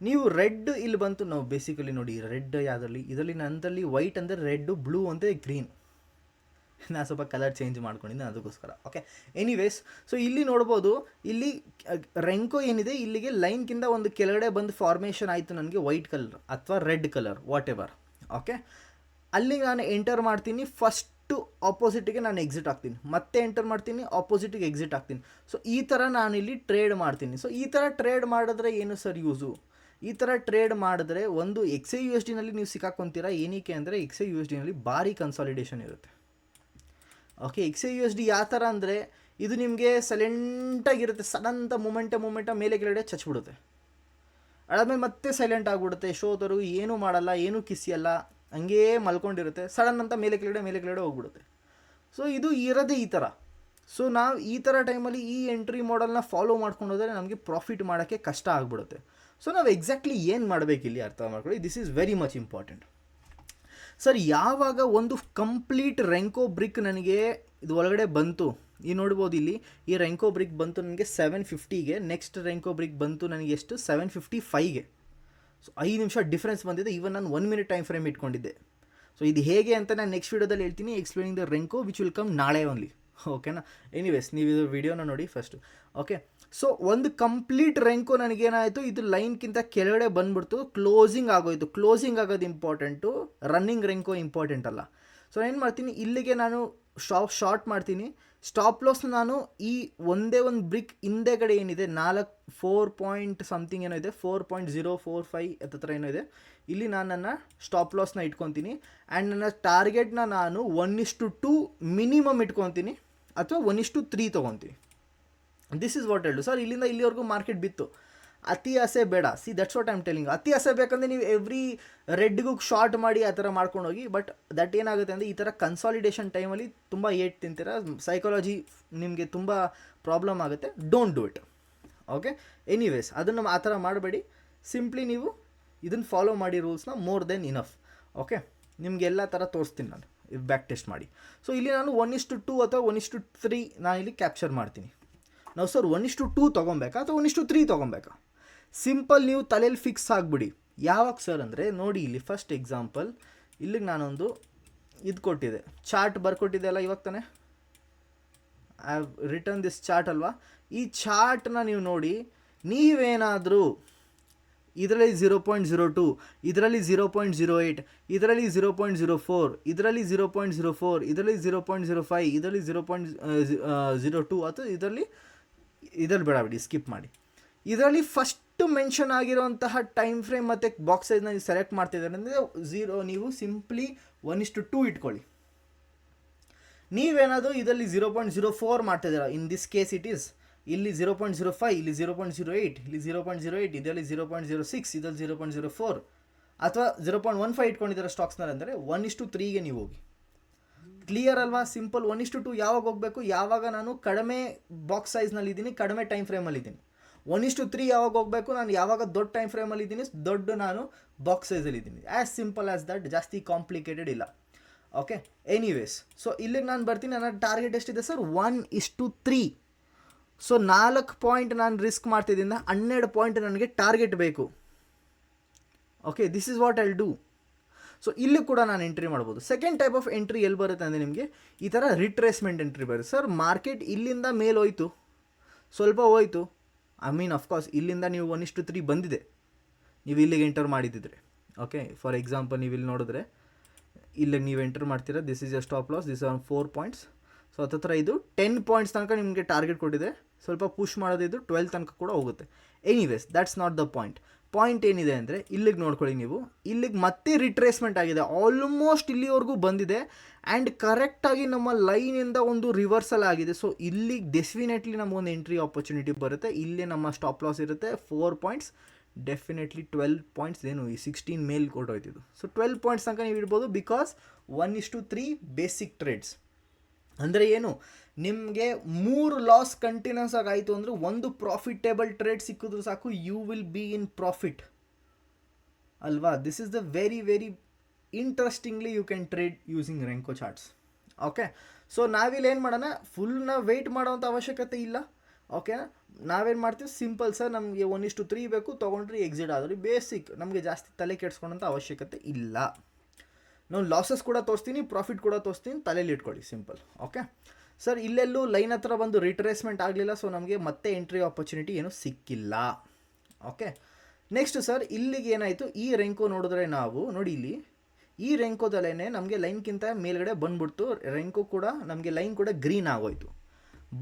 ನೀವು ರೆಡ್ ಇಲ್ಲಿ ಬಂತು. ನಾವು ಬೇಸಿಕಲಿ ನೋಡಿ, ರೆಡ್ ಯಾವುದರಲ್ಲಿ, ಇದರಲ್ಲಿ ನಂತರಲ್ಲಿ ವೈಟ್ ಅಂದರೆ ರೆಡ್ಡು, ಬ್ಲೂ ಅಂದರೆ ಗ್ರೀನ್. ನಾನು ಸ್ವಲ್ಪ ಕಲರ್ ಚೇಂಜ್ ಮಾಡ್ಕೊಂಡಿದ್ದೆ ಅದಕ್ಕೋಸ್ಕರ. ಓಕೆ, ಎನಿವೇಸ್, ಸೊ ಇಲ್ಲಿ ನೋಡ್ಬೋದು, ಇಲ್ಲಿ ರೆಂಕೋ ಏನಿದೆ ಇಲ್ಲಿಗೆ ಲೈನ್ಗಿಂತ ಒಂದು ಕೆಳಗಡೆ ಬಂದು ಫಾರ್ಮೇಷನ್ ಆಯಿತು ನನಗೆ ವೈಟ್ ಕಲರ್ ಅಥವಾ red colour, what ever. Okay, ಅಲ್ಲಿಗೆ ನಾನು ಎಂಟರ್ ಮಾಡ್ತೀನಿ, ಫಸ್ಟು ಆಪೋಸಿಟಿಗೆ ನಾನು ಎಕ್ಸಿಟ್ ಆಗ್ತೀನಿ, ಮತ್ತೆ ಎಂಟರ್ ಮಾಡ್ತೀನಿ, ಆಪೋಸಿಟಿಗೆ ಎಕ್ಸಿಟ್ ಆಗ್ತೀನಿ. ಸೊ ಈ ಥರ ನಾನಿಲ್ಲಿ ಟ್ರೇಡ್ ಮಾಡ್ತೀನಿ. ಸೊ ಈ ಥರ ಟ್ರೇಡ್ ಮಾಡಿದ್ರೆ ಏನು ಸರ್ ಯೂಸು? ಈ ಥರ ಟ್ರೇಡ್ ಮಾಡಿದ್ರೆ ಒಂದು XAUSD ನೀವು ಸಿಕ್ಕಾಕೊತೀರಾ. ಏನಕ್ಕೆ ಅಂದರೆ XAUSD ಭಾರಿ ಕನ್ಸಾಲಿಡೇಷನ್ ಇರುತ್ತೆ. ಓಕೆ, XAUSD ಯಾವ ಥರ ಅಂದರೆ ಇದು ನಿಮಗೆ ಸೈಲೆಂಟಾಗಿರುತ್ತೆ, ಸಡನ್ ಮೂಮೆಂಟ ಮೇಲೆ ಕೆಳಗಡೆ ಚಚ್ಬಿಡುತ್ತೆ, ಅದಾದಮೇಲೆ ಮತ್ತೆ ಸೈಲೆಂಟ್ ಆಗಿಬಿಡುತ್ತೆ. ಶೋದರು ಏನೂ ಮಾಡಲ್ಲ, ಏನೂ ಕಿಸಿಯಲ್ಲ, ಹಂಗೇ ಮಲ್ಕೊಂಡಿರುತ್ತೆ, ಸಡನ್ ಅಂತ ಮೇಲೆ ಕೆಳಗಡೆ ಹೋಗ್ಬಿಡುತ್ತೆ. ಸೊ ಇದು ಇರೋದೇ ಈ ಥರ. ಸೊ ನಾವು ಈ ಥರ ಟೈಮಲ್ಲಿ ಈ ಎಂಟ್ರಿ ಮಾಡಲ್ನ ಫಾಲೋ ಮಾಡ್ಕೊಂಡು ಹೋದರೆ ನಮಗೆ ಪ್ರಾಫಿಟ್ ಮಾಡೋಕ್ಕೆ ಕಷ್ಟ ಆಗಿಬಿಡುತ್ತೆ. ಸೊ ನಾವು ಎಕ್ಸಾಕ್ಟ್ಲಿ ಏನು ಮಾಡಬೇಕು ಇಲ್ಲಿ ಅರ್ಥ ಮಾಡ್ಕೊಳ್ಳಿ. This is very much important. Sir, ಯಾವಾಗ ಒಂದು ಕಂಪ್ಲೀಟ್ ರೆಂಕೋ ಬ್ರಿಕ್ ನನಗೆ ಇದು ಒಳಗಡೆ ಬಂತು, ಈ ನೋಡ್ಬೋದು ಇಲ್ಲಿ ಈ ರೆಂಕೋ ಬ್ರಿಕ್ ಬಂತು ನನಗೆ 750ಗೆ, ನೆಕ್ಸ್ಟ್ ರೆಂಕೋ ಬ್ರಿಕ್ ಬಂತು ನನಗೆ ಎಷ್ಟು 755ಗೆ. ಸೊ 5 ನಿಮಿಷ ಡಿಫ್ರೆನ್ಸ್ ಬಂದಿದೆ. ಈವನ್ ನಾನು 1 ಮಿನಿಟ್ ಟೈಮ್ ಫ್ರೇಮ್ ಇಟ್ಕೊಂಡಿದ್ದೆ. ಸೊ ಇದು ಹೇಗೆ ಅಂತ ನಾನು ನೆಕ್ಸ್ಟ್ ವೀಡಿಯೋದಲ್ಲಿ ಹೇಳ್ತೀನಿ, explaining the renko which will come ನಾಳೆ ಓನ್ಲಿ. ಓಕೆನಾ? ಎನಿವೇಸ್, ನೀವು ಇದು ವಿಡಿಯೋನ ನೋಡಿ ಫಸ್ಟು. ಓಕೆ, ಸೊ ಒಂದು ಕಂಪ್ಲೀಟ್ ರೆಂಕೋ ನನಗೇನಾಯಿತು, ಇದು ಲೈನ್ಗಿಂತ ಕೆಳಗಡೆ ಬಂದ್ಬಿಡ್ತು, ಕ್ಲೋಸಿಂಗ್ ಆಗೋಯಿತು. ಕ್ಲೋಸಿಂಗ್ ಆಗೋದು ಇಂಪಾರ್ಟೆಂಟು, ರನ್ನಿಂಗ್ ರೆಂಕೋ ಇಂಪಾರ್ಟೆಂಟ್ ಅಲ್ಲ. ಸೊ ಏನು ಮಾಡ್ತೀನಿ, ಇಲ್ಲಿಗೆ ನಾನು ಶಾರ್ಟ್ ಮಾಡ್ತೀನಿ. ಸ್ಟಾಪ್ ಲಾಸ್ ನಾನು ಈ ಒಂದೇ ಒಂದು ಬ್ರಿಕ್ ಹಿಂದೆಗಡೆ ಏನಿದೆ 4 ಪಾಯಿಂಟ್ ಸಮಥಿಂಗ್ ಏನೋ ಇದೆ, 4.045 ಹತ್ರ ಏನೋ ಇದೆ, ಇಲ್ಲಿ ನಾನು ನನ್ನ ಸ್ಟಾಪ್ ಲಾಸ್ನ ಇಟ್ಕೊತೀನಿ. ಆ್ಯಂಡ್ ನನ್ನ ಟಾರ್ಗೆಟ್ನ ನಾನು 1:2 ಮಿನಿಮಮ್ ಇಟ್ಕೊತೀನಿ, ಅಥವಾ 1:3 ತೊಗೊತೀನಿ. ದಿಸ್ ಈಸ್ ವಾಟ್ ಹೇಳು ಸರ್. ಇಲ್ಲಿಂದ ಇಲ್ಲಿವರೆಗೂ ಮಾರ್ಕೆಟ್ ಬಿತ್ತು, ಅತಿ ಆಸೆ ಬೇಡ. See that's what I am telling. ಅತಿ ಆಸೆ ಬೇಕಂದರೆ ನೀವು ಎವ್ರಿ ರೆಡ್ಗೂ ಶಾರ್ಟ್ ಮಾಡಿ ಆ ಥರ ಮಾಡ್ಕೊಂಡು ಹೋಗಿ. ಬಟ್ ದಟ್ ಏನಾಗುತ್ತೆ ಅಂದರೆ ಈ ಥರ ಕನ್ಸಾಲಿಡೇಷನ್ ಟೈಮಲ್ಲಿ ತುಂಬ ಏಟ್ ತಿಂತೀರ, ಸೈಕಾಲಜಿ ನಿಮಗೆ ತುಂಬ ಪ್ರಾಬ್ಲಮ್ ಆಗುತ್ತೆ. Don't do it. Okay, anyways, ಅದನ್ನು ಆ ಥರ ಮಾಡಬೇಡಿ. ಸಿಂಪ್ಲಿ ನೀವು ಇದನ್ನು ಫಾಲೋ ಮಾಡಿ ರೂಲ್ಸ್ನ, ಮೋರ್ ದೆನ್ ಇನಫ್. ಓಕೆ, ನಿಮಗೆಲ್ಲ ಥರ ತೋರಿಸ್ತೀನಿ ನಾನು, ಬ್ಯಾಕ್ ಟೆಸ್ಟ್ ಮಾಡಿ. ಸೊ ಇಲ್ಲಿ ನಾನು 1:2 ಅಥವಾ 1:3 ನಾನಿಲ್ಲಿ ಕ್ಯಾಪ್ಚರ್ ಮಾಡ್ತೀನಿ. ನಾವು ಸರ್ 1:2 ತೊಗೊಬೇಕಾ ಅಥವಾ 1:3 ತೊಗೊಬೇಕಾ? ಸಿಂಪಲ್ ನೀವು ತಲೆಯಲ್ಲಿ ಫಿಕ್ಸ್ ಆಗಿಬಿಡಿ. ಯಾವಾಗ ಸರ್ ಅಂದರೆ ನೋಡಿ, ಇಲ್ಲಿ ಫಸ್ಟ್ ಎಕ್ಸಾಂಪಲ್, ಇಲ್ಲಿಗೆ ನಾನೊಂದು ಇದು ಕೊಟ್ಟಿದೆ, ಚಾರ್ಟ್ ಬರ್ಕೊಟ್ಟಿದೆ ಅಲ್ಲ ಇವಾಗ ತಾನೆ, I have return this chart ಅಲ್ವಾ. ಈ ಚಾರ್ಟ್ನ ನೀವು ನೋಡಿ, ನೀವೇನಾದರೂ ಇದರಲ್ಲಿ 0.02, ಇದರಲ್ಲಿ 0.08, ಇದರಲ್ಲಿ 0.04, ಇದರಲ್ಲಿ 0.04, ಇದರಲ್ಲಿ 0.05, ಇದರಲ್ಲಿ 0.02 ಅಥವಾ ಇದರಲ್ಲಿ ಬೇಡಬಿಡಿ, ಸ್ಕಿಪ್ ಮಾಡಿ. ಇದರಲ್ಲಿ ಫಸ್ಟ್ ಮೆನ್ಷನ್ ಆಗಿರೋಂತಹ ಟೈಮ್ ಫ್ರೇಮ್ ಮತ್ತು ಬಾಕ್ಸ್ ಸೈಜ್ನ ನೀವು ಸೆಲೆಕ್ಟ್ ಮಾಡ್ತಿದ್ದಾರೆ ಅಂದರೆ ನೀವು ಸಿಂಪ್ಲಿ 1:2 ಇಟ್ಕೊಳ್ಳಿ. ನೀವೇನಾದರೂ ಇದರಲ್ಲಿ 0.04 ಮಾಡ್ತಿದ್ದೀರಾ, in this case it is ಇಲ್ಲಿ 0.05, ಇಲ್ಲಿ 0.08, ಇಲ್ಲಿ 0.08, ಇದರಲ್ಲಿ 0.06, ಇದರಲ್ಲಿ 0.04 ಅಥವಾ 0.15 ಇಟ್ಕೊಂಡಿದ್ದಾರೆ ಸ್ಟಾಕ್ಸ್ನಲ್ಲಿ ಅಂದರೆ 1:3ಗೆ ನೀವು ಹೋಗಿ. ಕ್ಲಿಯರ್ ಅಲ್ವಾ? ಸಿಂಪಲ್. 1:2 ಯಾವಾಗ ಹೋಗಬೇಕು? ಯಾವಾಗ ನಾನು ಕಡಿಮೆ ಬಾಕ್ಸ್ ಸೈಜ್ನಲ್ಲಿ ಇದ್ದೀನಿ, ಕಡಿಮೆ ಟೈಮ್ ಫ್ರೇಮಲ್ಲಿ ಇದ್ದೀನಿ. 1:3 ಯಾವಾಗ ಹೋಗಬೇಕು? ನಾನು ಯಾವಾಗ ದೊಡ್ಡ ಟೈಮ್ ಫ್ರೇಮಲ್ಲಿ ಇದ್ದೀನಿ, ದೊಡ್ಡ ನಾನು ಬಾಕ್ಸ್ ಸೈಜಲ್ಲಿ ಇದ್ದೀನಿ. ಆ್ಯಸ್ ಸಿಂಪಲ್ ಆ್ಯಸ್ ದಟ್, ಜಾಸ್ತಿ ಕಾಂಪ್ಲಿಕೇಟೆಡ್ ಇಲ್ಲ. ಓಕೆ, ಎನಿವೇಸ್, ಸೊ ಇಲ್ಲಿಗೆ ನಾನು ಬರ್ತೀನಿ. ನನ್ನ ಟಾರ್ಗೆಟ್ ಎಷ್ಟಿದೆ ಸರ್? 1:3. ಸೊ 4 ಪಾಯಿಂಟ್ ನಾನು ರಿಸ್ಕ್ ಮಾಡ್ತಿದ್ದೀನಿ, 12 ಪಾಯಿಂಟ್ ನನಗೆ ಟಾರ್ಗೆಟ್ ಬೇಕು. Okay, this is what I will do. So ಇಲ್ಲಿ ಕೂಡ ನಾನು ಎಂಟ್ರಿ ಮಾಡ್ಬೋದು. ಸೆಕೆಂಡ್ ಟೈಪ್ ಆಫ್ ಎಂಟ್ರಿ ಎಲ್ಲಿ ಬರುತ್ತೆ ಅಂದರೆ ನಿಮಗೆ ಈ ಥರ ರಿಟ್ರೇಸ್ಮೆಂಟ್ ಎಂಟ್ರಿ ಬರುತ್ತೆ. ಸರ್ ಮಾರ್ಕೆಟ್ ಇಲ್ಲಿಂದ ಮೇಲೆ ಹೋಯ್ತು, ಸ್ವಲ್ಪ ಹೋಯ್ತು, ಅಫ್ಕೋರ್ಸ್ ಇಲ್ಲಿಂದ ನೀವು 1:3 ಬಂದಿದೆ, ನೀವು ಇಲ್ಲಿಗೆ ಎಂಟರ್ ಮಾಡಿದ್ದಿದ್ರೆ. ಓಕೆ, ಫಾರ್ ಎಕ್ಸಾಂಪಲ್ ನೀವು ಇಲ್ಲಿ ನೋಡಿದ್ರೆ ಇಲ್ಲಿಗೆ ನೀವು ಎಂಟರ್ ಮಾಡ್ತೀರಾ, this is A stop loss, this on 4 points. So ಹತ್ರ ಇದು 10 ಪಾಯಿಂಟ್ಸ್ ತನಕ ನಿಮಗೆ ಟಾರ್ಗೆಟ್ ಕೊಟ್ಟಿದೆ. ಸ್ವಲ್ಪ ಪುಷ್ ಮಾಡೋದಿದ್ದು 12 ತನಕ ಕೂಡ ಹೋಗುತ್ತೆ. Anyways, that's not the point. Point ಏನಿದೆ ಅಂದರೆ ಇಲ್ಲಿಗೆ ನೋಡ್ಕೊಳ್ಳಿ ನೀವು, ಇಲ್ಲಿಗೆ ಮತ್ತೆ ರಿಟ್ರೇಸ್ಮೆಂಟ್ ಆಗಿದೆ, ಆಲ್ಮೋಸ್ಟ್ ಇಲ್ಲಿವರೆಗೂ ಬಂದಿದೆ ಆ್ಯಂಡ್ ಕರೆಕ್ಟಾಗಿ ನಮ್ಮ ಲೈನಿಂದ ಒಂದು ರಿವರ್ಸಲ್ ಆಗಿದೆ. ಸೊ ಇಲ್ಲಿಗೆ ಡೆಫಿನೆಟ್ಲಿ ನಮಗೊಂದು ಎಂಟ್ರಿ ಆಪರ್ಚುನಿಟಿ ಬರುತ್ತೆ. ಇಲ್ಲೇ ನಮ್ಮ ಸ್ಟಾಪ್ ಲಾಸ್ ಇರುತ್ತೆ 4 ಪಾಯಿಂಟ್ಸ್, ಡೆಫಿನೆಟ್ಲಿ 12 ಪಾಯಿಂಟ್ಸ್. ಏನು ಈ 16 ಮೇಲೆ ಕೊಟ್ಟೋಯ್ತಿದ್ದು. ಸೊ 12 ಪಾಯಿಂಟ್ಸ್ ತನಕ ನೀವು ಇಡ್ಬೋದು, ಬಿಕಾಸ್ 1:3 ಬೇಸಿಕ್ ಟ್ರೇಡ್ಸ್. ಅಂದರೆ ಏನು, ನಿಮಗೆ 3 ಲಾಸ್ ಕಂಟಿನ್ಯೂಸ್ ಆಗಾಯಿತು ಅಂದರೆ ಒಂದು ಪ್ರಾಫಿಟೇಬಲ್ ಟ್ರೇಡ್ ಸಿಕ್ಕಿದ್ರು ಸಾಕು, you will be in profit ಅಲ್ವಾ. This is the very very interestingly you can trade using renko charts. Okay, so ನಾವಿಲ್ಲಿ ಏನು ಮಾಡೋಣ, ಫುಲ್ನ ವೆಯ್ಟ್ ಮಾಡೋವಂಥ ಅವಶ್ಯಕತೆ ಇಲ್ಲ. ಓಕೆ, ನಾವೇನು ಮಾಡ್ತೀವಿ, ಸಿಂಪಲ್ ಸರ್, ನಮಗೆ 1:3 ಬೇಕು, ತೊಗೊಂಡ್ರಿ ಎಕ್ಸಿಟ್ ಆದ್ರಿ, ಬೇಸಿಕ್. ನಮಗೆ ಜಾಸ್ತಿ ತಲೆ ಕೆಡ್ಸ್ಕೊಳ್ಳೋಂಥ ಅವಶ್ಯಕತೆ ಇಲ್ಲ. ನಾನು ಲಾಸಸ್ ಕೂಡ ತೋರಿಸ್ತೀನಿ, ಪ್ರಾಫಿಟ್ ಕೂಡ ತೋರಿಸ್ತೀನಿ, ತಲೆಯಲ್ಲಿ ಇಟ್ಕೊಳ್ಳಿ, ಸಿಂಪಲ್. ಓಕೆ ಸರ್, ಇಲ್ಲೆಲ್ಲೂ ಲೈನ್ ಹತ್ರ ಬಂದು ರಿಟ್ರೇಸ್ಮೆಂಟ್ ಆಗಲಿಲ್ಲ, ಸೊ ನಮಗೆ ಮತ್ತೆ ಎಂಟ್ರಿ ಆಪರ್ಚುನಿಟಿ ಏನೂ ಸಿಕ್ಕಿಲ್ಲ. ಓಕೆ, ನೆಕ್ಸ್ಟ್ ಸರ್, ಇಲ್ಲಿಗೆ ಏನಾಯಿತು, ಈ ರೆಂಕೋ ನೋಡಿದ್ರೆ ನಾವು ನೋಡಿ, ಇಲ್ಲಿ ಈ ರೆಂಕೋದಲ್ಲೇ ನಮಗೆ ಲೈನ್ಗಿಂತ ಮೇಲ್ಗಡೆ ಬಂದ್ಬಿಡ್ತು. ರೆಂಕೋ ಕೂಡ ನಮಗೆ ಲೈನ್ ಕೂಡ ಗ್ರೀನ್ ಆಗೋಯ್ತು.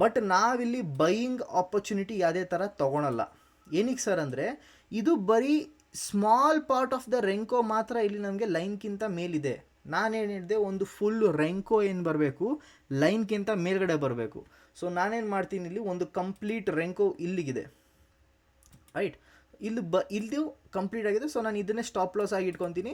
ಬಟ್ ನಾವಿಲ್ಲಿ ಬೈಯಿಂಗ್ ಆಪರ್ಚುನಿಟಿ ಯಾವುದೇ ಥರ ತೊಗೊಳಲ್ಲ. ಏನಕ್ಕೆ ಸರ್ ಅಂದರೆ ಇದು ಬರೀ ಸ್ಮಾಲ್ ಪಾರ್ಟ್ ಆಫ್ ದ ರೆಂಕೋ ಮಾತ್ರ ಇಲ್ಲಿ ನಮಗೆ ಲೈನ್ಗಿಂತ ಮೇಲಿದೆ. ನಾನೇನು ಹೇಳಿದೆ, ಒಂದು ಫುಲ್ ರೆಂಕೋ ಏನು ಬರಬೇಕು, ಲೈನ್ಗಿಂತ ಮೇಲ್ಗಡೆ ಬರಬೇಕು. ಸೊ ನಾನೇನು ಮಾಡ್ತೀನಿ, ಇಲ್ಲಿ ಒಂದು ಕಂಪ್ಲೀಟ್ ರೆಂಕೋ ಇಲ್ಲಿಗಿದೆ, ರೈಟ್. ಇಲ್ಲಿ ಕಂಪ್ಲೀಟ್ ಆಗಿದೆ. ಸೊ ನಾನು ಇದನ್ನೇ ಸ್ಟಾಪ್ ಲಾಸ್ ಆಗಿ ಇಟ್ಕೊತೀನಿ.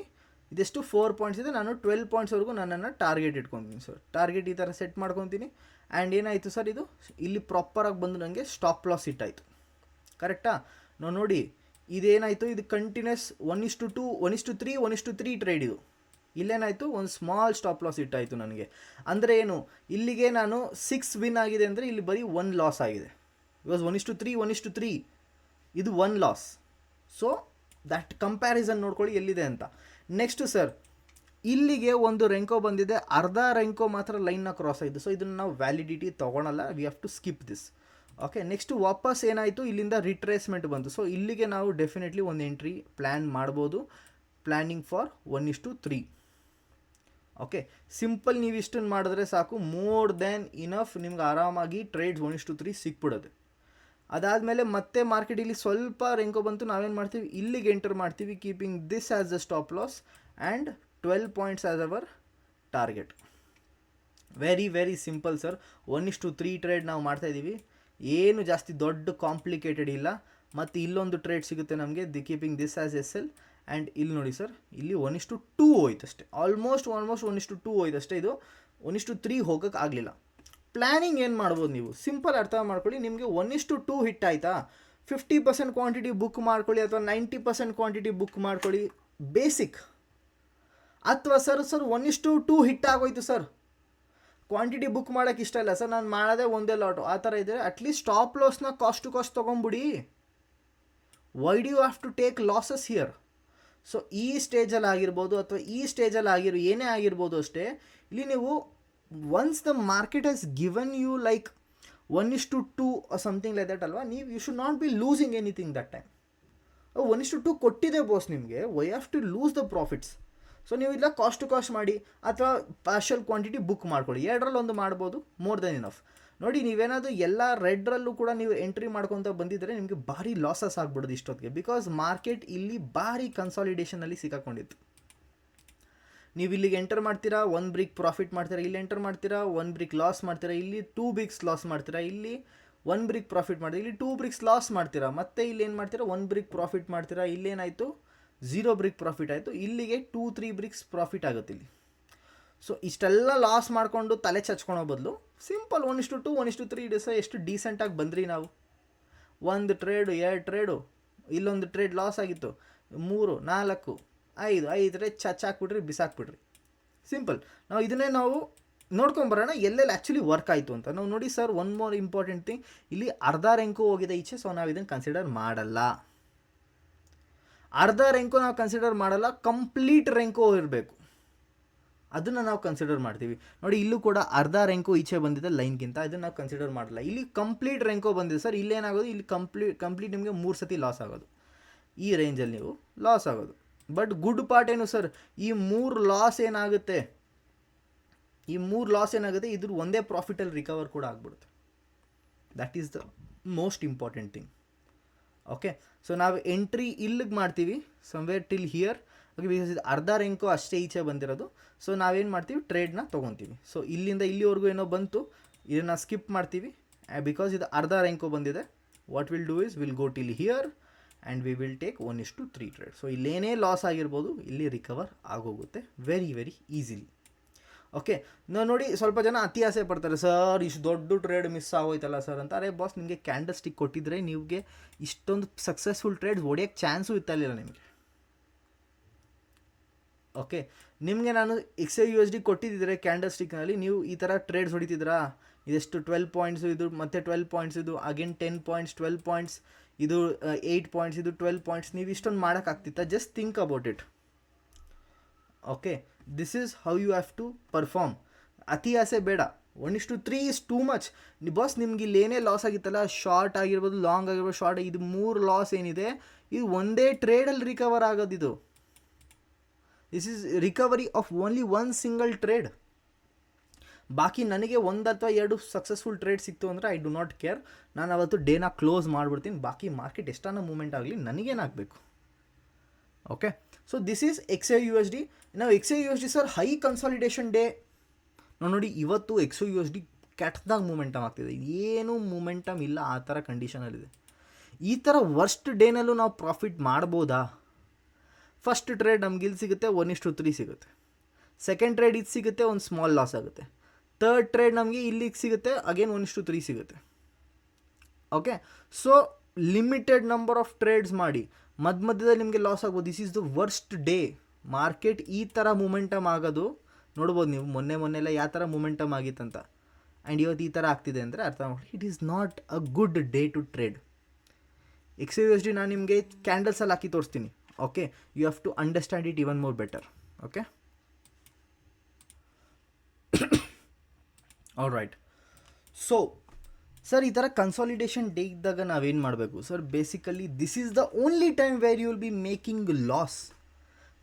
ಇದೆಷ್ಟು 4 ಪಾಯಿಂಟ್ಸ್ ಇದೆ, ನಾನು 12 ಪಾಯಿಂಟ್ಸ್ವರೆಗೂ ನನ್ನನ್ನು ಟಾರ್ಗೆಟ್ ಇಟ್ಕೊತೀನಿ ಸರ್. ಟಾರ್ಗೆಟ್ ಈ ಥರ ಸೆಟ್ ಮಾಡ್ಕೊತೀನಿ. ಆ್ಯಂಡ್ ಏನಾಯಿತು ಸರ್, ಇದು ಇಲ್ಲಿ ಪ್ರಾಪರಾಗಿ ಬಂದು ನನಗೆ ಸ್ಟಾಪ್ ಲಾಸ್ ಇಟ್ಟಾಯಿತು. ಕರೆಕ್ಟಾ? ನಾವು ನೋಡಿ, ಇದೇನಾಯಿತು, ಇದು ಕಂಟಿನ್ಯೂಸ್ 1:2, 1:3, 1:3 ಟ್ರೇಡ್. ಇದು ಇಲ್ಲೇನಾಯಿತು, ಒಂದು ಸ್ಮಾಲ್ ಸ್ಟಾಪ್ ಲಾಸ್ ಇಟ್ಟಾಯಿತು ನನಗೆ. ಅಂದರೆ ಏನು, ಇಲ್ಲಿಗೆ ನಾನು 6 ವಿನ್ ಆಗಿದೆ ಅಂದರೆ ಇಲ್ಲಿ ಬರೀ 1 ಲಾಸ್ ಆಗಿದೆ. ಬಿಕಾಸ್ 1:3, 1:3 ಇದು 1 ಲಾಸ್. ಸೊ ದಟ್ ಕಂಪ್ಯಾರಿಸನ್ ನೋಡ್ಕೊಳ್ಳಿ ಎಲ್ಲಿದೆ ಅಂತ. ನೆಕ್ಸ್ಟ್ ಸರ್, ಇಲ್ಲಿಗೆ ಒಂದು ರೆಂಕೋ ಬಂದಿದೆ, ಅರ್ಧ ರೆಂಕೋ ಮಾತ್ರ ಲೈನ್ನ ಕ್ರಾಸ್ ಆಯಿತು. ಸೊ ಇದನ್ನು ನಾವು ವ್ಯಾಲಿಡಿಟಿ ತೊಗೊಳಲ್ಲ, we have to skip this. Okay, next ವಾಪಸ್ ಏನಾಯಿತು, ಇಲ್ಲಿಂದ ರಿಟ್ರೇಸ್ಮೆಂಟ್ ಬಂತು. ಸೊ ಇಲ್ಲಿಗೆ ನಾವು ಡೆಫಿನೆಟ್ಲಿ ಒಂದು ಎಂಟ್ರಿ ಪ್ಲ್ಯಾನ್ ಮಾಡ್ಬೋದು. Planning for 1:3. ಓಕೆ, ಸಿಂಪಲ್ ನೀವು ಇಷ್ಟನ್ನು ಮಾಡಿದ್ರೆ ಸಾಕು, ಮೋರ್ ದ್ಯಾನ್ ಇನಫ್, ನಿಮ್ಗೆ ಆರಾಮಾಗಿ ಟ್ರೇಡ್ಸ್ 1:3 ಸಿಕ್ಬಿಡೋದು. ಅದಾದಮೇಲೆ ಮತ್ತೆ ಮಾರ್ಕೆಟ್ ಇಲ್ಲಿ ಸ್ವಲ್ಪ ರೆಂಕೋ ಬಂತು, ನಾವೇನು ಮಾಡ್ತೀವಿ, ಇಲ್ಲಿಗೆ ಎಂಟರ್ ಮಾಡ್ತೀವಿ, keeping this as the stop loss and 12 points as hour target. Very very simple sir. 1:3 trade ನಾವು ಮಾಡ್ತಾಯಿದ್ದೀವಿ, ಏನು ಜಾಸ್ತಿ ದೊಡ್ಡ ಕಾಂಪ್ಲಿಕೇಟೆಡ್ ಇಲ್ಲ. ಮತ್ತು ಇಲ್ಲೊಂದು ಟ್ರೇಡ್ ಸಿಗುತ್ತೆ ನಮಗೆ, keeping this as SL. And ಇಲ್ಲಿ ನೋಡಿ ಸರ್, ಇಲ್ಲಿ 1:2 ಹೋಯ್ತಷ್ಟೇ, ಆಲ್ಮೋಸ್ಟ್ 1:2 ಹೋಯ್ತಷ್ಟೇ. ಇದು 1:3 ಹೋಗೋಕ್ಕೆ ಆಗಲಿಲ್ಲ. ಪ್ಲ್ಯಾನಿಂಗ್ ಏನು ಮಾಡ್ಬೋದು ನೀವು, ಸಿಂಪಲ್ ಅರ್ಥ ಮಾಡ್ಕೊಳ್ಳಿ. ನಿಮಗೆ 1:2 ಹಿಟ್ ಆಯಿತಾ, 50% ಕ್ವಾಂಟಿಟಿ ಬುಕ್ ಮಾಡ್ಕೊಳ್ಳಿ, ಅಥವಾ 90% ಕ್ವಾಂಟಿಟಿ ಬುಕ್ ಮಾಡ್ಕೊಳ್ಳಿ, ಬೇಸಿಕ್. ಅಥವಾ ಸರ್ 1:2 ಹಿಟ್ ಆಗೋಯ್ತು ಸರ್, ಕ್ವಾಂಟಿಟಿ ಬುಕ್ ಮಾಡೋಕ್ಕೆ ಇಷ್ಟ ಇಲ್ಲ ಸರ್, ನಾನು ಮಾಡೋದೇ ಒಂದೇ ಲಾಟು, ಆ ಥರ ಇದ್ದರೆ ಅಟ್ಲೀಸ್ಟ್ ಸ್ಟಾಪ್ ಲಾಸ್ನ ಕಾಸ್ಟ್ ಟು ಕಾಸ್ಟ್ ತೊಗೊಂಬಿಡಿ. Why do you have to take losses here? So ಈ ಸ್ಟೇಜಲ್ಲಿ ಆಗಿರ್ಬೋದು, ಅಥವಾ ಈ ಸ್ಟೇಜಲ್ಲಿ ಏನೇ ಆಗಿರ್ಬೋದು ಅಷ್ಟೇ, ಇಲ್ಲಿ ನೀವು once the market has given you like 1:2 something like that ಅಲ್ವಾ, ನೀವು you should not be losing anything that time. 1:2 ಕೊಟ್ಟಿದೆ ಬಾಸ್ ನಿಮಗೆ, why have to lose the profits. So ನೀವು ಇಲ್ಲ ಕಾಸ್ಟ್ ಟು ಕಾಸ್ಟ್ ಮಾಡಿ, ಅಥವಾ ಪಾರ್ಷಲ್ ಕ್ವಾಂಟಿಟಿ ಬುಕ್ ಮಾಡ್ಕೊಳ್ಳಿ, ಎರಡರಲ್ಲಿ ಒಂದು ಮಾಡ್ಬೋದು, ಮೋರ್ ದೆನ್ ಇನಫ್. ನೋಡಿ, ನೀವೇನಾದರೂ ಎಲ್ಲ ರೆಡ್ರಲ್ಲೂ ಕೂಡ ನೀವು ಎಂಟ್ರಿ ಮಾಡ್ಕೊತ ಬಂದಿದ್ದರೆ ನಿಮಗೆ ಭಾರಿ ಲಾಸಸ್ ಆಗಿಬಿಡೋದು ಇಷ್ಟೊತ್ತಿಗೆ. ಬಿಕಾಸ್ ಮಾರ್ಕೆಟ್ ಇಲ್ಲಿ ಭಾರಿ ಕನ್ಸಾಲಿಡೇಷನಲ್ಲಿ ಸಿಕ್ಕಾಕೊಂಡಿತ್ತು. ನೀವು ಇಲ್ಲಿಗೆ ಎಂಟರ್ ಮಾಡ್ತೀರಾ, 1 ಬ್ರಿಕ್ ಪ್ರಾಫಿಟ್ ಮಾಡ್ತೀರಾ, ಇಲ್ಲಿ ಎಂಟರ್ ಮಾಡ್ತೀರಾ 1 ಬ್ರಿಕ್ ಲಾಸ್ ಮಾಡ್ತೀರಾ, ಇಲ್ಲಿ 2 ಬ್ರಿಕ್ಸ್ ಲಾಸ್ ಮಾಡ್ತೀರಾ, ಇಲ್ಲಿ 1 ಬ್ರಿಕ್ ಪ್ರಾಫಿಟ್ ಮಾಡಿದ್ರೆ ಇಲ್ಲಿ 2 ಬ್ರಿಕ್ಸ್ ಲಾಸ್ ಮಾಡ್ತೀರಾ, ಮತ್ತೆ ಇಲ್ಲಿ ಏನು ಮಾಡ್ತೀರಾ 1 ಬ್ರಿಕ್ ಪ್ರಾಫಿಟ್ ಮಾಡ್ತೀರಾ, ಇಲ್ಲೇನಾಯಿತು 0 ಬ್ರಿಕ್ ಪ್ರಾಫಿಟ್ ಆಯಿತು, ಇಲ್ಲಿಗೆ 2-3 ಬ್ರಿಕ್ಸ್ ಪ್ರಾಫಿಟ್ ಆಗುತ್ತೆ ಇಲ್ಲಿ. ಸೊ ಇಷ್ಟೆಲ್ಲ ಲಾಸ್ ಮಾಡಿಕೊಂಡು ತಲೆ ಚಚ್ಕೊಳೋ ಬದಲು ಸಿಂಪಲ್ 1:2 1:3 ಎಷ್ಟು ಡೀಸೆಂಟಾಗಿ ಬಂದ್ರಿ ನಾವು. 1 ಟ್ರೇಡು 2 ಟ್ರೇಡು, ಇಲ್ಲೊಂದು ಟ್ರೇಡ್ ಲಾಸ್ ಆಗಿತ್ತು, 3 4 5 ಟ್ರೇಡ್ ಚಚ್ಚಾಕ್ಬಿಟ್ರಿ, ಬಿಸಾಕ್ಬಿಟ್ರಿ. ಸಿಂಪಲ್. ನಾವು ಇದನ್ನೇ ನಾವು ನೋಡ್ಕೊಂಬರೋಣ ಎಲ್ಲೆಲ್ಲಿ ಆ್ಯಕ್ಚುಲಿ ವರ್ಕ್ ಆಯಿತು ಅಂತ. ನಾವು ನೋಡಿ sir, one more important thing, ಇಲ್ಲಿ ಅರ್ಧ ರ್ಯಾಂಕು ಹೋಗಿದೆ ಈಚೆ, ಸೊ ನಾವು ಇದನ್ನು ಕನ್ಸಿಡರ್ ಮಾಡಲ್ಲ. ಅರ್ಧ ರ್ಯಾಂಕು ನಾವು ಕನ್ಸಿಡರ್ ಮಾಡಲ್ಲ, ಕಂಪ್ಲೀಟ್ ರ್ಯಾಂಕು ಇರಬೇಕು, ಅದನ್ನು ನಾವು ಕನ್ಸಿಡರ್ ಮಾಡ್ತೀವಿ. ನೋಡಿ ಇಲ್ಲೂ ಕೂಡ ಅರ್ಧ ರ್ಯಾಂಕು ಈಚೆ ಬಂದಿದೆ ಲೈನ್ಗಿಂತ, ಇದನ್ನು ನಾವು ಕನ್ಸಿಡರ್ ಮಾಡಲ್ಲ. ಇಲ್ಲಿ ಕಂಪ್ಲೀಟ್ ರ್ಯಾಂಕು ಬಂದಿದೆ ಸರ್, ಇಲ್ಲೇನಾಗೋದು, ಇಲ್ಲಿ ಕಂಪ್ಲೀಟ್ ನಿಮಗೆ 3 ಸತಿ ಲಾಸ್ ಆಗೋದು, ಈ ರೇಂಜಲ್ಲಿ ನೀವು ಲಾಸ್ ಆಗೋದು. ಬಟ್ ಗುಡ್ ಪಾರ್ಟ್ ಏನು ಸರ್, ಈ 3 ಲಾಸ್ ಏನಾಗುತ್ತೆ, ಇದ್ರ ಒಂದೇ ಪ್ರಾಫಿಟಲ್ಲಿ ರಿಕವರ್ ಕೂಡ ಆಗ್ಬಿಡುತ್ತೆ. That is the most important thing. Okay, so ನಾವು ಎಂಟ್ರಿ ಇಲ್ಲಿಗೆ ಮಾಡ್ತೀವಿ somewhere till here. Okay, because ಇದು ಅರ್ಧ ರ್ಯಾಂಕು ಅಷ್ಟೇ ಈಚೆ ಬಂದಿರೋದು. ಸೊ ನಾವೇನು ಮಾಡ್ತೀವಿ, ಟ್ರೇಡ್ನ ತೊಗೊತೀವಿ. ಸೊ ಇಲ್ಲಿಂದ ಇಲ್ಲಿವರೆಗೂ ಏನೋ ಬಂತು, ಇದನ್ನು ಸ್ಕಿಪ್ ಮಾಡ್ತೀವಿ ಬಿಕಾಸ್ ಇದು ಅರ್ಧ ರ್ಯಾಂಕು ಬಂದಿದೆ. What will do is will go till here and we will take 1:3 trade. So ಇಲ್ಲೇನೇ ಲಾಸ್ ಆಗಿರ್ಬೋದು, ಇಲ್ಲಿ ರಿಕವರ್ ಆಗೋಗುತ್ತೆ ವೆರಿ ವೆರಿ ಈಸಿಲಿ. ಓಕೆ, ನಾವು ನೋಡಿ ಸ್ವಲ್ಪ ಜನ ಅತಿ ಆಸೆ ಪಡ್ತಾರೆ, ಸರ್ ಇಷ್ಟು ದೊಡ್ಡ ಟ್ರೇಡ್ ಮಿಸ್ ಆಗೋಯ್ತಲ್ಲ ಸರ್ ಅಂತ. ಅರೆ ಬಾಸ್, ನಿಮಗೆ ಕ್ಯಾಂಡಲ್ ಸ್ಟಿಕ್ ಕೊಟ್ಟಿದ್ರೆ ನಿಮಗೆ ಇಷ್ಟೊಂದು ಸಕ್ಸಸ್ಫುಲ್ ಟ್ರೇಡ್ಸ್ ಹೊಡೆಯೋಕ್ಕೆ ಚಾನ್ಸು ಇತ್ತಲಿಲ್ಲ ನಿಮಗೆ. ಓಕೆ, ನಿಮಗೆ ನಾನು XAUSD ಕೊಟ್ಟಿದ್ದರೆ ಕ್ಯಾಂಡಲ್ ಸ್ಟಿಕ್ನಲ್ಲಿ ನೀವು ಈ ಥರ ಟ್ರೇಡ್ಸ್ ಹೊಡಿತಿದ್ರಾ, ಇದೆಷ್ಟು 12 ಪಾಯಿಂಟ್ಸು, ಇದು ಮತ್ತೆ 12 ಪಾಯಿಂಟ್ಸ್, ಇದು ಅಗೇನ್ 10 ಪಾಯಿಂಟ್ಸ್, 12 ಪಾಯಿಂಟ್ಸ್, ಇದು 8 ಪಾಯಿಂಟ್ಸ್, ಇದು 12 ಪಾಯಿಂಟ್ಸ್, ನೀವು ಇಷ್ಟೊಂದು ಮಾಡೋಕ್ಕಾಗ್ತಿತ್ತಾ? Just think about it. Okay, this is how you have to perform. ಅತಿ ಆಸೆ ಬೇಡ. 1:3 ಇಸ್ ಟೂ ಮಚ್. ಬಾಸ್ ನಿಮ್ಗೆ ಇಲ್ಲಿ ಏನೇ ಲಾಸ್ ಆಗಿತ್ತಲ್ಲ, ಶಾರ್ಟ್ ಆಗಿರ್ಬೋದು, ಲಾಂಗ್ ಆಗಿರ್ಬೋದು, ಶಾರ್ಟ್, ಇದು 3 ಲಾಸ್ ಏನಿದೆ, ಇದು ಒಂದೇ ಟ್ರೇಡಲ್ಲಿ ರಿಕವರ್ ಆಗೋದಿದು. This is recovery of only 1 single trade. ಬಾಕಿ ನನಗೆ 1 ಅಥವಾ 2 ಸಕ್ಸಸ್ಫುಲ್ ಟ್ರೇಡ್ ಸಿಕ್ತು ಅಂದರೆ ಐ ಡು ನಾಟ್ ಕೇರ್, ನಾನು ಅವತ್ತು ಡೇನ ಕ್ಲೋಸ್ ಮಾಡಿಬಿಡ್ತೀನಿ. ಬಾಕಿ ಮಾರ್ಕೆಟ್ ಎಷ್ಟಾನ ಮೂಮೆಂಟ್ ಆಗಲಿ, ನನಗೇನಾಗಬೇಕು. Okay, so this is XAUSD. ನಾವು XAUSD sir high consolidation day. ನಾವು ನೋಡಿ ಇವತ್ತು XAUSD ಕೆಟ್ಟದಾಗ ಮೂಮೆಂಟಮ್ ಆಗ್ತಿದೆ, ಏನೂ ಮೂಮೆಂಟಮ್ ಇಲ್ಲ, ಆ ಥರ ಕಂಡೀಷನಲ್ಲಿದೆ. ಈ ಥರ ವರ್ಸ್ಟ್ ಡೇನಲ್ಲೂ ನಾವು ಪ್ರಾಫಿಟ್ ಮಾಡ್ಬೋದಾ? ಫಸ್ಟ್ ಟ್ರೇಡ್ ನಮ್ಗೆ ಇಲ್ಲಿ ಸಿಗುತ್ತೆ 1:3 ಸಿಗುತ್ತೆ, ಸೆಕೆಂಡ್ ಟ್ರೇಡ್ ಇದು ಸಿಗುತ್ತೆ, ಒಂದು ಸ್ಮಾಲ್ ಲಾಸ್ ಆಗುತ್ತೆ, ಥರ್ಡ್ ಟ್ರೇಡ್ ನಮಗೆ ಇಲ್ಲಿಗೆ ಸಿಗುತ್ತೆ, ಅಗೇನ್ 1:3 ಸಿಗುತ್ತೆ. Okay, so limited number of trades ಮಾಡಿ, ಮಧ್ಯದಲ್ಲಿ ನಿಮಗೆ ಲಾಸ್ ಆಗ್ಬೋದು. This is the worst day. Market ಈ ಥರ ಮೂಮೆಂಟಮ್ ಆಗೋದು ನೋಡ್ಬೋದು ನೀವು. ಮೊನ್ನೆಲ್ಲ ಯಾವ ಥರ ಮೂಮೆಂಟಮ್ ಆಗಿತ್ತಂತ, ಆ್ಯಂಡ್ ಇವತ್ತು ಈ ಥರ ಆಗ್ತಿದೆ ಅಂದರೆ ಅರ್ಥ ಮಾಡಿ, it is not a good day to trade. XAUSD ನಾನು ನಿಮಗೆ ಕ್ಯಾಂಡಲ್ಸಲ್ಲಿ ಹಾಕಿ ತೋರಿಸ್ತೀನಿ. Okay, you have to understand it even more better. Okay, all right. So sir, ಈ ಥರ ಕನ್ಸಾಲಿಡೇಷನ್ ಡೇ ಇದ್ದಾಗ ನಾವೇನು ಮಾಡಬೇಕು sir? Basically this is the only time where you will be making loss.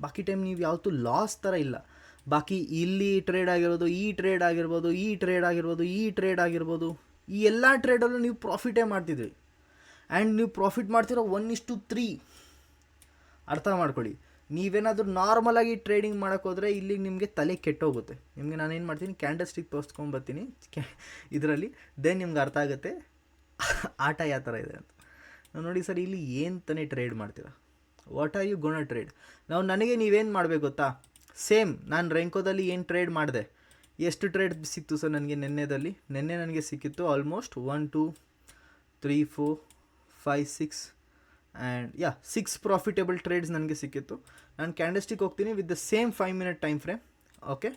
ಬಾಕಿ ಟೈಮ್ ನೀವು ಯಾವತ್ತೂ ಲಾಸ್ ಥರ ಇಲ್ಲ. ಬಾಕಿ ಇಲ್ಲಿ ಟ್ರೇಡ್ ಆಗಿರ್ಬೋದು, ಈ ಟ್ರೇಡ್ ಆಗಿರ್ಬೋದು, ಈ ಟ್ರೇಡ್ ಆಗಿರ್ಬೋದು, ಈ ಟ್ರೇಡ್ ಆಗಿರ್ಬೋದು, ಈ ಎಲ್ಲ ಟ್ರೇಡಲ್ಲೂ ನೀವು ಪ್ರಾಫಿಟೇ ಮಾಡ್ತಿದ್ರಿ. ಆ್ಯಂಡ್ ನೀವು ಪ್ರಾಫಿಟ್ ಮಾಡ್ತಿರೋ 1:3. ಅರ್ಥ ಮಾಡ್ಕೊಳ್ಳಿ. ನೀವೇನಾದರೂ ನಾರ್ಮಲಾಗಿ ಟ್ರೇಡಿಂಗ್ ಮಾಡೋಕ್ಕೋದ್ರೆ ಇಲ್ಲಿಗೆ ನಿಮಗೆ ತಲೆ ಕೆಟ್ಟೋಗುತ್ತೆ. ನಿಮಗೆ ನಾನೇನು ಮಾಡ್ತೀನಿ, ಕ್ಯಾಂಡಲ್ ಸ್ಟಿಕ್ ತೋರಿಸ್ಕೊಂಬರ್ತೀನಿ ಇದರಲ್ಲಿ, ದೆನ್ ನಿಮ್ಗೆ ಅರ್ಥ ಆಗುತ್ತೆ ಆಟ ಯಾವ ಥರ ಇದೆ ಅಂತ. ನಾವು ನೋಡಿ ಸರ್, ಇಲ್ಲಿ ಏನು ತಾನೇ ಟ್ರೇಡ್ ಮಾಡ್ತೀರಾ? What are you gonna trade? ನನಗೆ ನೀವೇನು ಮಾಡಬೇಕು ಗೊತ್ತಾ? ಸೇಮ್ ನಾನು ರೆಂಕೋದಲ್ಲಿ ಏನು ಟ್ರೇಡ್ ಮಾಡಿದೆ, ಎಷ್ಟು ಟ್ರೇಡ್ ಸಿಕ್ತು ಸರ್ ನನಗೆ ನಿನ್ನೆ ನನಗೆ ಸಿಕ್ಕಿತ್ತು ಆಲ್ಮೋಸ್ಟ್ 1 2 3 4 5 6 ಆ್ಯಂಡ್ 6 ಪ್ರಾಫಿಟೇಬಲ್ ಟ್ರೇಡ್ಸ್ ನನಗೆ ಸಿಕ್ಕಿತ್ತು. ನಾನು ಕ್ಯಾಂಡಲ್ಸ್ಟಿಕ್ ಹೋಗ್ತೀನಿ with the same 5 minute time frame. Okay,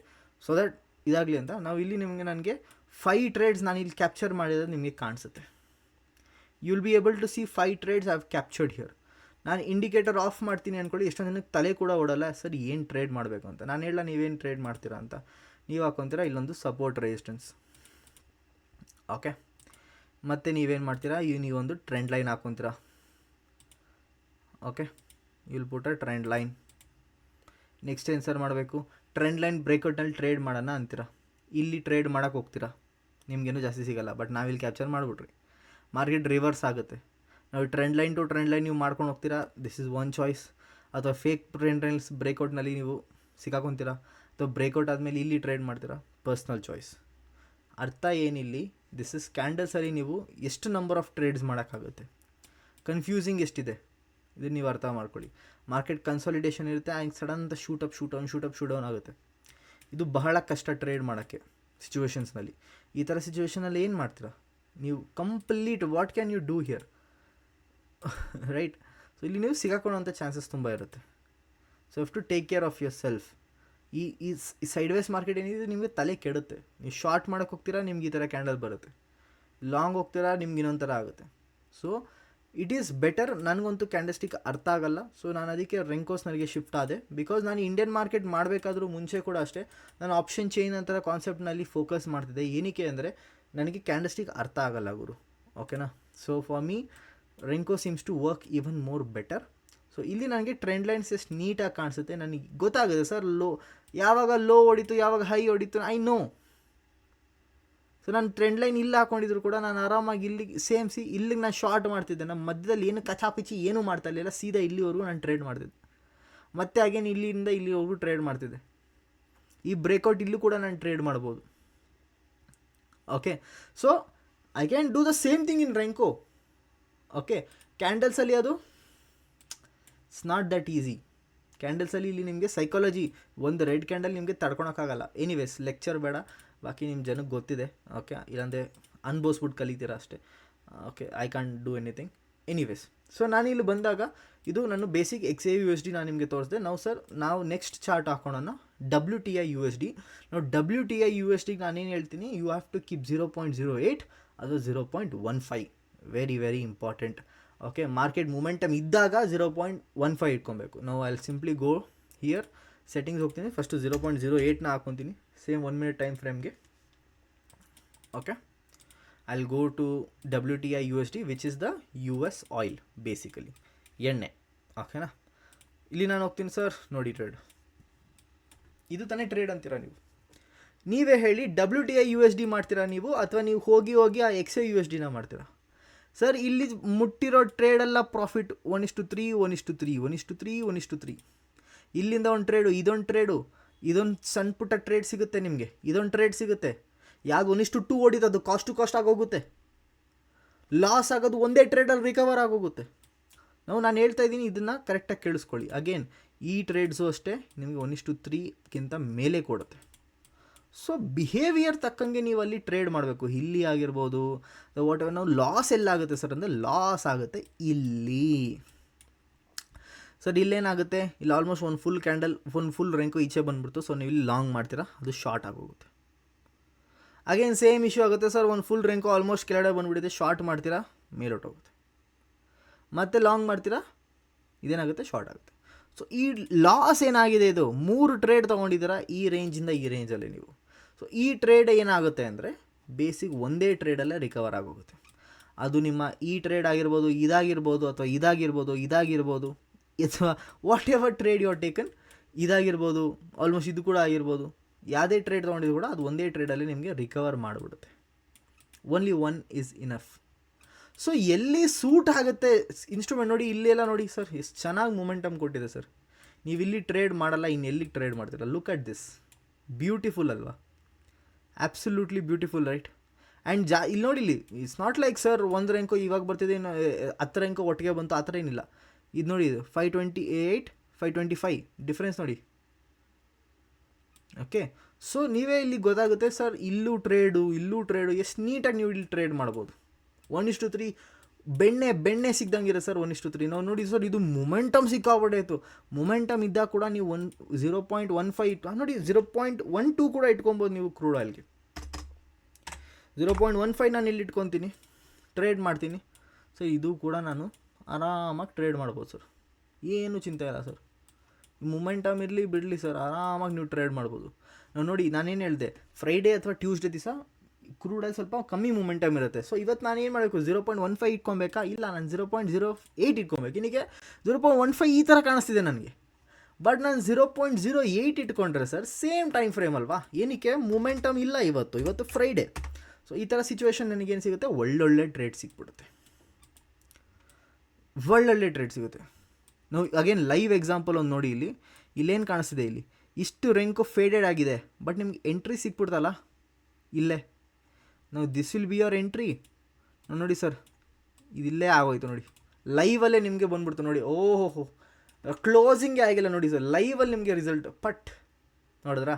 so that ಇದಾಗಲಿ ಅಂತ ನಾವು ಇಲ್ಲಿ ನನಗೆ 5 ಟ್ರೇಡ್ಸ್ ನಾನು ಇಲ್ಲಿ ಕ್ಯಾಪ್ಚರ್ ಮಾಡಿರೋದು ನಿಮಗೆ ಕಾಣಿಸುತ್ತೆ. You will be able to see 5 trades I have captured here. ನಾನು ಇಂಡಿಕೇಟರ್ ಆಫ್ ಮಾಡ್ತೀನಿ ಅಂದ್ಕೊಳ್ಳಿ, ಎಷ್ಟೊಂದು ಜನಕ್ಕೆ ತಲೆ ಕೂಡ ಓಡಲ್ಲ, ಸರ್ ಏನು ಟ್ರೇಡ್ ಮಾಡಬೇಕು ಅಂತ. ನಾನು ಹೇಳಲ್ಲ ನೀವೇನು ಟ್ರೇಡ್ ಮಾಡ್ತೀರಾ ಅಂತ. ನೀವು ಹಾಕೊತೀರಾ ಇಲ್ಲೊಂದು ಸಪೋರ್ಟ್ ರೆಸಿಸ್ಟೆನ್ಸ್. ಓಕೆ, ಮತ್ತು ನೀವೇನು ಮಾಡ್ತೀರಾ, ನೀವೊಂದು ಟ್ರೆಂಡ್ ಲೈನ್ ಹಾಕೊತೀರಾ. Okay, will put a trend line. Next ಏನು ಸರ್ ಮಾಡಬೇಕು? ಟ್ರೆಂಡ್ ಲೈನ್ ಬ್ರೇಕ್ಔಟ್ನಲ್ಲಿ ಟ್ರೇಡ್ ಮಾಡೋಣ ಅಂತೀರಾ. ಇಲ್ಲಿ ಟ್ರೇಡ್ ಮಾಡೋಕ್ಕೆ ಹೋಗ್ತೀರಾ, ನಿಮಗೇನು ಜಾಸ್ತಿ ಸಿಗೋಲ್ಲ. ಬಟ್ ನಾವಿಲ್ಲಿ ಕ್ಯಾಪ್ಚರ್ ಮಾಡಿಬಿಟ್ರಿ, ಮಾರ್ಕೆಟ್ ರಿವರ್ಸ್ ಆಗುತ್ತೆ. ನಾವು trend line to trend line ನೀವು ಮಾಡ್ಕೊಂಡು ಹೋಗ್ತೀರಾ, ದಿಸ್ ಇಸ್ ಒನ್ ಚಾಯ್ಸ್. ಅಥವಾ ಫೇಕ್ ಟ್ರೆಂಡ್ ಲೈನ್ಸ್ ಬ್ರೇಕ್ಔಟ್ನಲ್ಲಿ ನೀವು ಸಿಕ್ಕಾಕೊತೀರಾ, ಅಥವಾ ಬ್ರೇಕ್ಔಟ್ ಆದಮೇಲೆ ಇಲ್ಲಿ ಟ್ರೇಡ್ ಮಾಡ್ತೀರಾ, ಪರ್ಸ್ನಲ್ ಚಾಯ್ಸ್. ಅರ್ಥ ಏನಿಲ್ಲಿ, ದಿಸ್ ಇಸ್ ಕ್ಯಾಂಡಲ್ಸಲ್ಲಿ ನೀವು ಎಷ್ಟು ನಂಬರ್ ಆಫ್ ಟ್ರೇಡ್ಸ್ ಮಾಡೋಕ್ಕಾಗುತ್ತೆ. ಕನ್ಫ್ಯೂಸಿಂಗ್ ಎಷ್ಟಿದೆ ಇದು ನೀವು ಅರ್ಥ ಮಾಡ್ಕೊಳ್ಳಿ. ಮಾರ್ಕೆಟ್ ಕನ್ಸಾಲಿಡೇಷನ್ ಇರುತ್ತೆ, ಆ್ಯಂಡ್ ಸಡನ್ ಅಂತ ಶೂಟ್ ಡೌನ್ ಆಗುತ್ತೆ. ಇದು ಬಹಳ ಕಷ್ಟ ಟ್ರೇಡ್ ಮಾಡೋಕ್ಕೆ ಸಿಚುವೇಷನ್ಸ್ನಲ್ಲಿ. ಈ ಥರ ಸಿಚುವೇಷನಲ್ಲಿ ಏನು ಮಾಡ್ತೀರಾ ನೀವು? Complete what can you do here, right? So ಇಲ್ಲಿ ನೀವು ಸಿಗಾಕೊಳ್ಳೋಂಥ ಚಾನ್ಸಸ್ ತುಂಬ ಇರುತ್ತೆ. So have to take care of your self. ಈ ಸೈಡ್ವೇಸ್ ಮಾರ್ಕೆಟ್ ಏನಿದೆ ನಿಮಗೆ ತಲೆ ಕೆಡುತ್ತೆ. ನೀವು ಶಾರ್ಟ್ ಮಾಡೋಕ್ಕೆ ಹೋಗ್ತೀರಾ, ನಿಮ್ಗೆ ಈ ಥರ ಕ್ಯಾಂಡಲ್ ಬರುತ್ತೆ. ಲಾಂಗ್ ಹೋಗ್ತೀರಾ, ನಿಮ್ಗೆ ಇನ್ನೊಂದು ಥರ ಆಗುತ್ತೆ. So it is better. ನನಗಂತೂ ಕ್ಯಾಂಡಲ್ಸ್ಟಿಕ್ ಅರ್ಥ ಆಗಲ್ಲ. ಸೊ ನಾನು ಅದಕ್ಕೆ ರೆಂಕೋಸ್ನಲ್ಲಿಗೆ ಶಿಫ್ಟ್ ಆದೆ. ಬಿಕಾಸ್ ನಾನು ಇಂಡಿಯನ್ ಮಾರ್ಕೆಟ್ ಮಾಡಬೇಕಾದ್ರೂ ಮುಂಚೆ ಕೂಡ ಅಷ್ಟೇ ನಾನು ಆಪ್ಷನ್ ಚೈನ್ ಅಂತರ ಕಾನ್ಸೆಪ್ಟ್ನಲ್ಲಿ ಫೋಕಸ್ ಮಾಡ್ತಿದ್ದೆ. ಏನಕ್ಕೆ ಅಂದರೆ ನನಗೆ ಕ್ಯಾಂಡಲ್ಸ್ಟಿಕ್ ಅರ್ಥ ಆಗಲ್ಲ ಗುರು, ಓಕೆನಾ? So for me renko seems to work even more better. So ಇಲ್ಲಿ ನನಗೆ ಟ್ರೆಂಡ್ ಲೈನ್ಸ್ ಎಷ್ಟು ನೀಟಾಗಿ ಕಾಣಿಸುತ್ತೆ, ನನಗೆ ಗೊತ್ತಾಗುತ್ತೆ ಸರ್. ಯಾವಾಗ ಲೋ ಹೊಡಿತು, ಯಾವಾಗ ಹೈ ಹೊಡಿತು, ಐ ನೋ. ಸೊ ನಾನು ಟ್ರೆಂಡ್ ಲೈನ್ ಇಲ್ಲಿ ಹಾಕೊಂಡಿದ್ರು ಕೂಡ ನಾನು ಆರಾಮಾಗಿ ಇಲ್ಲಿಗೆ ಇಲ್ಲಿಗೆ ನಾನು ಶಾರ್ಟ್ ಮಾಡ್ತಿದ್ದೆ. ನಮ್ಮ ಮಧ್ಯದಲ್ಲಿ ಏನು ಕಚಾಪಿಚಿ ಏನೂ ಮಾಡ್ತಾ ಇರಲಿಲ್ಲ. ಸೀದಾ ಇಲ್ಲಿವರೆಗೂ ನಾನು ಟ್ರೇಡ್ ಮಾಡ್ತಿದ್ದೆ. ಮತ್ತೆ ಅಗೇನ್ ಇಲ್ಲಿಂದ ಇಲ್ಲಿವರೆಗೂ ಟ್ರೇಡ್ ಮಾಡ್ತಿದ್ದೆ. ಈ ಬ್ರೇಕ್ಔಟ್ ಇಲ್ಲೂ ಕೂಡ ನಾನು ಟ್ರೇಡ್ ಮಾಡ್ಬೋದು. Okay, so I can do the same thing in renko. Okay, ಕ್ಯಾಂಡಲ್ಸಲ್ಲಿ ಅದು ಇಟ್ಸ್ ನಾಟ್ ದಟ್ ಈಸಿ. ಕ್ಯಾಂಡಲ್ಸಲ್ಲಿ ಇಲ್ಲಿ ನಿಮಗೆ ಸೈಕಾಲಜಿ, ಒಂದು ರೆಡ್ ಕ್ಯಾಂಡಲ್ ನಿಮಗೆ ತಡ್ಕೊಳಕ್ಕಾಗಲ್ಲ. ಎನಿವೇಸ್ ಲೆಕ್ಚರ್ ಬೇಡ, ಬಾಕಿ ನಿಮ್ಮ ಜನಕ್ಕೆ ಗೊತ್ತಿದೆ. ಓಕೆ, ಇಲ್ಲಾಂದರೆ ಅನ್ಬೋಸ್ಬಿಟ್ಟು ಕಲಿತೀರಾ ಅಷ್ಟೇ. Okay, I can do anything. Anyways, so ನಾನು ಇಲ್ಲಿ ಬಂದಾಗ ಇದು ನನ್ನ ಬೇಸಿಕ್ XAUUSD ನಾನು ನಿಮಗೆ ತೋರಿಸಿದೆ. ನಾವು ನೆಕ್ಸ್ಟ್ ಚಾರ್ಟ್ ಹಾಕೋಣ. WTI/USD. ನಾವು WTI/USDಗೆ ನಾನೇನು ಹೇಳ್ತೀನಿ, ಯು ಹ್ಯಾವ್ ಟು ಕೀಪ್ 0.08 ಅದು 0.15. Very very important. Okay, market momentum ಇದ್ದಾಗ 0.15 ಇಟ್ಕೊಬೇಕು. ನಾವು I simply go here, settings ಹೋಗ್ತೀನಿ, ಫಸ್ಟು 0.08ನ ಹಾಕ್ಕೊತೀನಿ ಸೇಮ್ 1 ಮಿನಿಟ್ ಟೈಮ್ ಫ್ರೇಮ್ಗೆ. Okay, I go to WTI/USD which is the US oil, basically ಎಣ್ಣೆ. ಓಕೆನಾ, ಇಲ್ಲಿ ನಾನು ಹೋಗ್ತೀನಿ. ಸರ್ ನೋಡಿ, ಟ್ರೇಡ್ ಇದು ತಾನೇ ಟ್ರೇಡ್ ಅಂತೀರಾ ನೀವು? ನೀವೇ ಹೇಳಿ, WTI/USD ಮಾಡ್ತೀರಾ ನೀವು, ಅಥವಾ ನೀವು ಹೋಗಿ ಆ XAUUSDನ ಮಾಡ್ತೀರಾ? ಸರ್ ಇಲ್ಲಿ ಮುಟ್ಟಿರೋ ಟ್ರೇಡೆಲ್ಲ ಪ್ರಾಫಿಟ್ 1:3, 1:3, 1:3, 1:3. ಇಲ್ಲಿಂದ ಒಂದು ಟ್ರೇಡು, ಇದೊಂದು ಸಣ್ಣ ಪುಟ್ಟ ಟ್ರೇಡ್ ಸಿಗುತ್ತೆ ನಿಮಗೆ, ಇದೊಂದು ಟ್ರೇಡ್ ಸಿಗುತ್ತೆ. ಯಾವುದು 1:2 ಓಡಿದ್ದು ಅದು ಕಾಸ್ಟ್ ಆಗೋಗುತ್ತೆ. ಲಾಸ್ ಆಗೋದು ಒಂದೇ ಟ್ರೇಡಲ್ಲಿ ರಿಕವರ್ ಆಗೋಗುತ್ತೆ. ನಾನು ಹೇಳ್ತಾ ಇದ್ದೀನಿ, ಇದನ್ನು ಕರೆಕ್ಟಾಗಿ ಕೇಳಿಸ್ಕೊಳ್ಳಿ. ಅಗೇನ್ ಈ ಟ್ರೇಡ್ಸು ಅಷ್ಟೇ ನಿಮಗೆ 1:3ಗಿಂತ ಮೇಲೆ ಕೊಡುತ್ತೆ. ಸೊ ಬಿಹೇವಿಯರ್ ತಕ್ಕಂಗೆ ನೀವು ಅಲ್ಲಿ ಟ್ರೇಡ್ ಮಾಡಬೇಕು. ಇಲ್ಲಿ ಆಗಿರ್ಬೋದು, ವಾಟ್ ಎವರ್. ನಾವು ಲಾಸ್ ಎಲ್ಲಾಗುತ್ತೆ ಸರ್ ಅಂದರೆ ಲಾಸ್ ಆಗುತ್ತೆ ಇಲ್ಲಿ. ಸರ್ ಇಲ್ಲೇನಾಗುತ್ತೆ, ಇಲ್ಲಿ ಆಲ್ಮೋಸ್ಟ್ ಒಂದು ಫುಲ್ ಕ್ಯಾಂಡಲ್, ಒಂದು ಫುಲ್ ರೆಂಕೋ ಈಚೆ ಬಂದುಬಿಡ್ತು. ಸೊ ನೀವು ಇಲ್ಲಿ ಲಾಂಗ್ ಮಾಡ್ತೀರಾ, ಅದು ಶಾರ್ಟ್ ಆಗೋಗುತ್ತೆ. ಅಗೇನ್ ಸೇಮ್ ಇಶ್ಯೂ ಆಗುತ್ತೆ ಸರ್, ಒಂದು ಫುಲ್ ರೆಂಕೋ ಆಲ್ಮೋಸ್ಟ್ ಕೆಳಗಡೆ ಬಂದುಬಿಟ್ಟಿದೆ, ಶಾರ್ಟ್ ಮಾಡ್ತೀರಾ, ಮೇಲೊಟ್ಟೋಗುತ್ತೆ. ಮತ್ತೆ ಲಾಂಗ್ ಮಾಡ್ತೀರಾ, ಇದೇನಾಗುತ್ತೆ, ಶಾರ್ಟ್ ಆಗುತ್ತೆ. ಸೊ ಈ ಲಾಸ್ ಏನಾಗಿದೆ, ಇದು 3 ಟ್ರೇಡ್ ತೊಗೊಂಡಿದ್ದೀರಾ ಈ ರೇಂಜಿಂದ ಈ ರೇಂಜಲ್ಲಿ ನೀವು. ಸೊ ಈ ಟ್ರೇಡ್ ಏನಾಗುತ್ತೆ ಅಂದರೆ ಬೇಸಿಕ್ ಒಂದೇ ಟ್ರೇಡಲ್ಲೇ ರಿಕವರ್ ಆಗೋಗುತ್ತೆ. ಅದು ನಿಮ್ಮ ಈ ಟ್ರೇಡ್ ಆಗಿರ್ಬೋದು, ಇದಾಗಿರ್ಬೋದು, ಅಥವಾ ಇದಾಗಿರ್ಬೋದು, ಅಥವಾ whatever trade you are taken, ಇದಾಗಿರ್ಬೋದು, ಆಲ್ಮೋಸ್ಟ್ ಇದು ಕೂಡ ಆಗಿರ್ಬೋದು. ಯಾವುದೇ ಟ್ರೇಡ್ ತೊಗೊಂಡಿದ್ದು ಕೂಡ ಅದು ಒಂದೇ ಟ್ರೇಡಲ್ಲಿ ನಿಮಗೆ ರಿಕವರ್ ಮಾಡಿಬಿಡುತ್ತೆ. Only one is enough. So ಎಲ್ಲಿ ಸೂಟ್ ಆಗುತ್ತೆ ಇನ್ಸ್ಟ್ರೂಮೆಂಟ್ ನೋಡಿ, ಇಲ್ಲೆಲ್ಲ ನೋಡಿ ಸರ್, ಎಷ್ಟು ಚೆನ್ನಾಗಿ ಮೂಮೆಂಟಮ್ ಕೊಟ್ಟಿದೆ ಸರ್. ನೀವು ಇಲ್ಲಿ ಟ್ರೇಡ್ ಮಾಡಲ್ಲ, ಇನ್ನೆಲ್ಲಿಗೆ ಟ್ರೇಡ್ ಮಾಡ್ತೀರ? ಲುಕ್ ಅಟ್ ದಿಸ್, ಬ್ಯೂಟಿಫುಲ್ ಅಲ್ವಾ? Absolutely beautiful, right? ಆ್ಯಂಡ್ ಇಲ್ಲಿ ನೋಡಿ, ಇಲ್ಲಿ ಇಟ್ಸ್ ನಾಟ್ ಲೈಕ್ ಸರ್ ಒಂದು ರ್ಯಾಂಕೋ ಇವಾಗ ಬರ್ತಿದೆ, 10 ರ್ಯಾಂಕೋ ಒಟ್ಟಿಗೆ ಬಂತು, ಆ ಥರ ಏನಿಲ್ಲ. ಇದು ನೋಡಿ, ಇದು 528, 525 ಡಿಫ್ರೆನ್ಸ್ ನೋಡಿ. ಓಕೆ, ಸೊ ನೀವೇ ಇಲ್ಲಿ ಗೊತ್ತಾಗುತ್ತೆ ಸರ್, ಇಲ್ಲೂ ಟ್ರೇಡು ಎಷ್ಟು ನೀಟಾಗಿ ನೀವು ಇಲ್ಲಿ ಟ್ರೇಡ್ ಮಾಡ್ಬೋದು. 1:3 ಬೆಣ್ಣೆ ಸಿಗ್ದಂಗಿರೋ ಸರ್ 1:3. ನಾವು ನೋಡಿ ಸರ್, ಇದು ಮೊಮೆಂಟಮ್ ಸಿಕ್ಕಾಬಿಟ್ಟಾಯಿತು. ಮೊಮೆಂಟಮ್ ಇದ್ದಾಗ ಕೂಡ ನೀವು 0.15 ನೋಡಿ, 0.12 ಕೂಡ ಇಟ್ಕೊಬೋದು ನೀವು ಕ್ರೂಡ್ ಆಯಿಲ್ಗೆ. 0.15 ನಾನು ಇಲ್ಲಿ ಇಟ್ಕೊತೀನಿ, ಟ್ರೇಡ್ ಮಾಡ್ತೀನಿ. ಸೊ ಇದು ಕೂಡ ನಾನು ಆರಾಮಾಗಿ ಟ್ರೇಡ್ ಮಾಡ್ಬೋದು ಸರ್, ಏನು ಚಿಂತೆ ಇಲ್ಲ ಸರ್. ಮೊಮೆಂಟಮ್ ಇರಲಿ ಬಿಡಲಿ ಸರ್, ಆರಾಮಾಗಿ ನೀವು ಟ್ರೇಡ್ ಮಾಡ್ಬೋದು. ನಾವು ನೋಡಿ, ನಾನೇನು ಹೇಳಿದೆ, ಫ್ರೈಡೇ ಅಥವಾ ಟ್ಯೂಸ್ಡೇ ದಿವಸ ಕ್ರೂಡ್ ಆಯಿಲ್ ಸ್ವಲ್ಪ ಕಮ್ಮಿ ಮೂಮೆಂಟಮ್ ಇರುತ್ತೆ. ಸೊ ಇವತ್ತು ನಾನು ಏನು ಮಾಡಬೇಕು, 0.15 ಇಟ್ಕೊಬೇಕಾ? ಇಲ್ಲ, ನಾನು 0.08 ಇಟ್ಕೊಬೇಕು. ಇನ್ನಿಗೆ 0.15 ಈ ಥರ ಕಾಣಿಸ್ತಿದೆ ನನಗೆ. ಬಟ್ ನಾನು 0.08 ಇಟ್ಕೊಂಡ್ರೆ ಸರ್ ಸೇಮ್ ಟೈಮ್ ಫ್ರೇಮ್ ಅಲ್ವಾ? ಏನಕ್ಕೆ? ಮೂಮೆಂಟಮ್ ಇಲ್ಲ ಇವತ್ತು ಫ್ರೈಡೇ. ಸೊ ಈ ಥರ ಸಿಚುವೇಶನ್ ನನಗೇನು ಸಿಗುತ್ತೆ, ಒಳ್ಳೊಳ್ಳೆ ಟ್ರೇಡ್ ಸಿಕ್ಬಿಡುತ್ತೆ. ನಾವು ಅಗೇನ್ ಲೈವ್ ಎಕ್ಸಾಂಪಲ್ ಒಂದು ನೋಡಿ, ಇಲ್ಲೇನು ಕಾಣಿಸ್ತಿದೆ, ಇಷ್ಟು ರೆಂಕೋ ಫೇಡೆಡ್ ಆಗಿದೆ, ಬಟ್ ನಿಮ್ಗೆ ಎಂಟ್ರಿ ಸಿಕ್ಬಿಡ್ತಲ್ಲ ಇಲ್ಲೇ. ನಾವು this will be your entry. ನೋಡಿ ಸರ್, ಇದಿಲ್ಲೇ ಆಗೋಯ್ತು ನೋಡಿ, ಲೈವಲ್ಲೇ ನಿಮಗೆ ಬಂದ್ಬಿಡ್ತು ನೋಡಿ. ಓಹೋ, ಕ್ಲೋಸಿಂಗೇ ಆಗಿಲ್ಲ ನೋಡಿ ಸರ್, ಲೈವಲ್ಲಿ ನಿಮಗೆ ರಿಸಲ್ಟ್ ಪಟ್ ನೋಡಿದ್ರಾ.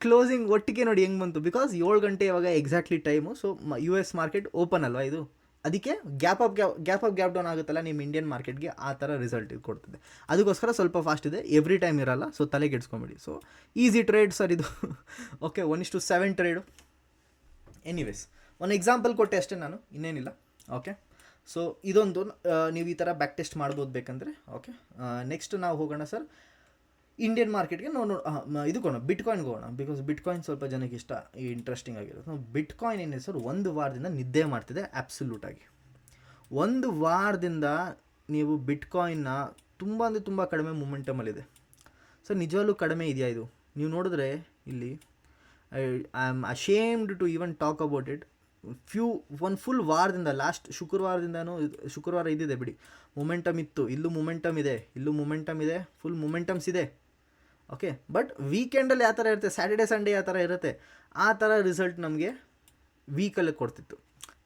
ಕ್ಲೋಸಿಂಗ್ ಒಟ್ಟಿಗೆ ನೋಡಿ ಹೆಂಗೆ ಬಂತು, ಬಿಕಾಸ್ 7 ಗಂಟೆ ಇವಾಗ exactly time. So US market open ಅಲ್ವಾ ಇದು, ಅದಕ್ಕೆ ಗ್ಯಾಪ್ ಡೌನ್ ಆಗುತ್ತಲ್ಲ ನಿಮ್ಮ ಇಂಡಿಯನ್ ಮಾರ್ಕೆಟ್ಗೆ, ಆ ಥರ ರಿಸಲ್ಟ್ ಇದು ಕೊಡ್ತದೆ. ಅದಕ್ಕೋಸ್ಕರ ಸ್ವಲ್ಪ ಫಾಸ್ಟ್ ಇದೆ, ಎವ್ರಿ ಟೈಮ್ ಇರಲ್ಲ, ಸೊ ತಲೆಗೆ ಇಡ್ಸ್ಕೊಂಬಿಡಿ. ಸೊ ಈಸಿ ಟ್ರೇಡ್ ಸರ್ ಇದು. Okay, 1:7 trade. ಎನಿವೇಸ್, ಒಂದು ಎಕ್ಸಾಂಪಲ್ ಕೊಟ್ಟೆ ಅಷ್ಟೇ ನಾನು, ಇನ್ನೇನಿಲ್ಲ. ಓಕೆ, ಸೊ ಇದೊಂದು ನೀವು ಈ ಥರ ಬ್ಯಾಕ್ ಟೆಸ್ಟ್ ಮಾಡ್ಬೋದು ಬೇಕಂದರೆ. ಓಕೆ, ನೆಕ್ಸ್ಟ್ ನಾವು ಹೋಗೋಣ ಸರ್ ಇಂಡಿಯನ್ ಮಾರ್ಕೆಟ್ಗೆ. ಇದಕ್ಕೋಣ ಬಿಟ್ಕಾಯಿನ್ಗೆ ಹೋಗೋಣ, ಬಿಕಾಸ್ ಬಿಟ್ಕಾಯಿನ್ ಸ್ವಲ್ಪ ಜನಕ್ಕೆ ಇಷ್ಟ, ಇಂಟ್ರೆಸ್ಟಿಂಗ್ ಆಗಿರೋದು. ನಾವು ಬಿಟ್ಕಾಯಿನ್ ಏನಿದೆ ಸರ್, ಒಂದು ವಾರದಿಂದ ನಿದ್ದೆ ಮಾಡ್ತಿದೆ ಆ್ಯಬ್ಸಲ್ಯೂಟಾಗಿ. ಒಂದು ವಾರದಿಂದ ನೀವು ಬಿಟ್ಕಾಯಿನ್ನ ತುಂಬ ಅಂದರೆ ತುಂಬ ಕಡಿಮೆ ಮೂಮೆಂಟಮಲ್ಲಿದೆ ಸರ್. ನಿಜವಾಗ್ಲೂ ಕಡಿಮೆ ಇದೆಯಾ ಇದು? ನೀವು ನೋಡಿದ್ರೆ ಇಲ್ಲಿ I am ashamed to even talk about it. ಒಂದು ಫುಲ್ ವಾರದಿಂದ, ಲಾಸ್ಟ್ ಶುಕ್ರವಾರ ಇದ್ದಿದೆ ಬಿಡಿ, ಮೊಮೆಂಟಮ್ ಇತ್ತು, ಇಲ್ಲೂ ಮೊಮೆಂಟಮ್ ಇದೆ, ಇಲ್ಲೂ ಮೊಮೆಂಟಮ್ ಇದೆ, ಫುಲ್ ಮೊಮೆಂಟಮ್ಸ್ ಇದೆ. ಓಕೆ, ಬಟ್ ವೀಕೆಂಡಲ್ಲಿ ಯಾವ ಥರ ಇರುತ್ತೆ, ಸ್ಯಾಟರ್ಡೆ ಸಂಡೇ ಯಾವ ಥರ ಇರುತ್ತೆ, ಆ ಥರ ರಿಸಲ್ಟ್ ನಮಗೆ ವೀಕಲ್ಲಿ ಕೊಡ್ತಿತ್ತು.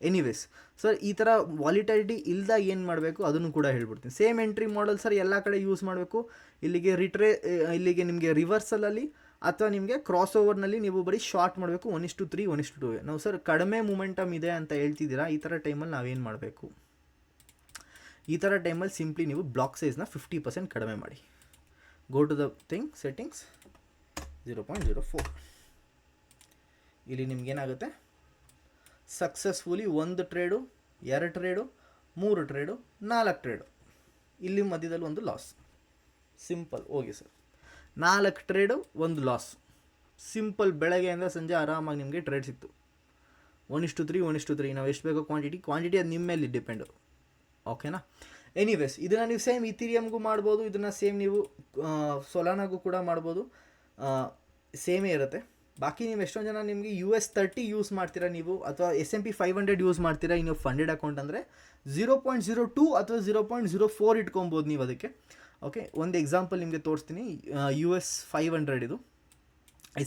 ಎನಿವೇಸ್ ಸರ್, ಈ ಥರ ವಾಲಿಟಾಲಿಟಿ ಇಲ್ದಾಗ ಏನು ಮಾಡಬೇಕು ಅದನ್ನು ಕೂಡ ಹೇಳ್ಬಿಡ್ತೀನಿ. ಸೇಮ್ ಎಂಟ್ರಿ ಮಾಡಲ್ ಸರ್ ಎಲ್ಲ ಕಡೆ ಯೂಸ್ ಮಾಡಬೇಕು. ಇಲ್ಲಿಗೆ ನಿಮಗೆ ರಿವರ್ಸಲಲ್ಲಿ ಅಥವಾ ನಿಮಗೆ ಕ್ರಾಸ್ ಓವರ್ನಲ್ಲಿ ನೀವು ಬರೀ ಶಾರ್ಟ್ ಮಾಡಬೇಕು. 1:3, 1:2. ನಾವು ಸರ್ ಕಡಿಮೆ ಮೂಮೆಂಟಮ್ ಇದೆ ಅಂತ ಹೇಳ್ತಿದ್ದೀರಾ, ಈ ಥರ ಟೈಮಲ್ಲಿ ನಾವೇನು ಮಾಡಬೇಕು? ಈ ಥರ ಟೈಮಲ್ಲಿ ಸಿಂಪ್ಲಿ ನೀವು ಬ್ಲಾಕ್ ಸೈಜ್ನ 50% ಕಡಿಮೆ ಮಾಡಿ. Go to the settings 0.04. ಇಲ್ಲಿ ನಿಮ್ಗೇನಾಗುತ್ತೆ, successfully 1 trade, 2 trade, 3 trade, 4 trade, ಇಲ್ಲಿ ಮಧ್ಯದಲ್ಲಿ ಒಂದು ಲಾಸ್. ಸಿಂಪಲ್, ಹೋಗಿ ಸರ್, 4 ಟ್ರೇಡು, 1 ಲಾಸ್. ಸಿಂಪಲ್, ಬೆಳಗ್ಗೆಯಿಂದ ಸಂಜೆ ಆರಾಮಾಗಿ ನಿಮಗೆ ಟ್ರೇಡ್ ಸಿಕ್ತು. 1:3, 1:3. ನಾವು ಎಷ್ಟು ಬೇಕೋ ಕ್ವಾಂಟಿಟಿ ಅದು ನಿಮ್ಮ ಮೇಲೆ ಡಿಪೆಂಡು. ಓಕೆನಾ? ಎನಿವೇಸ್, ಇದನ್ನು ನೀವು ಸೇಮ್ ಇಥೀರಿಯಮ್ಗೂ ಮಾಡ್ಬೋದು, ಇದನ್ನು ಸೇಮ್ ನೀವು ಸೊಲಾನಾಗೂ ಕೂಡ ಮಾಡ್ಬೋದು, ಸೇಮೇ ಇರುತ್ತೆ. ಬಾಕಿ ನೀವು ಎಷ್ಟೊಂದು ಜನ ನಿಮಗೆ US30 ಯೂಸ್ ಮಾಡ್ತೀರಾ ನೀವು, ಅಥವಾ S&P 500 ಯೂಸ್ ಮಾಡ್ತೀರಾ ಇನ್ನು ಫಂಡೆಡ್ ಅಕೌಂಟ್ ಅಂದರೆ 0.02 ಅಥವಾ 0.04 ಇಟ್ಕೊಬೋದು ನೀವು ಅದಕ್ಕೆ. ಓಕೆ, ಒಂದು ಎಕ್ಸಾಂಪಲ್ ನಿಮಗೆ ತೋರಿಸ್ತೀನಿ. US 500 ಇದು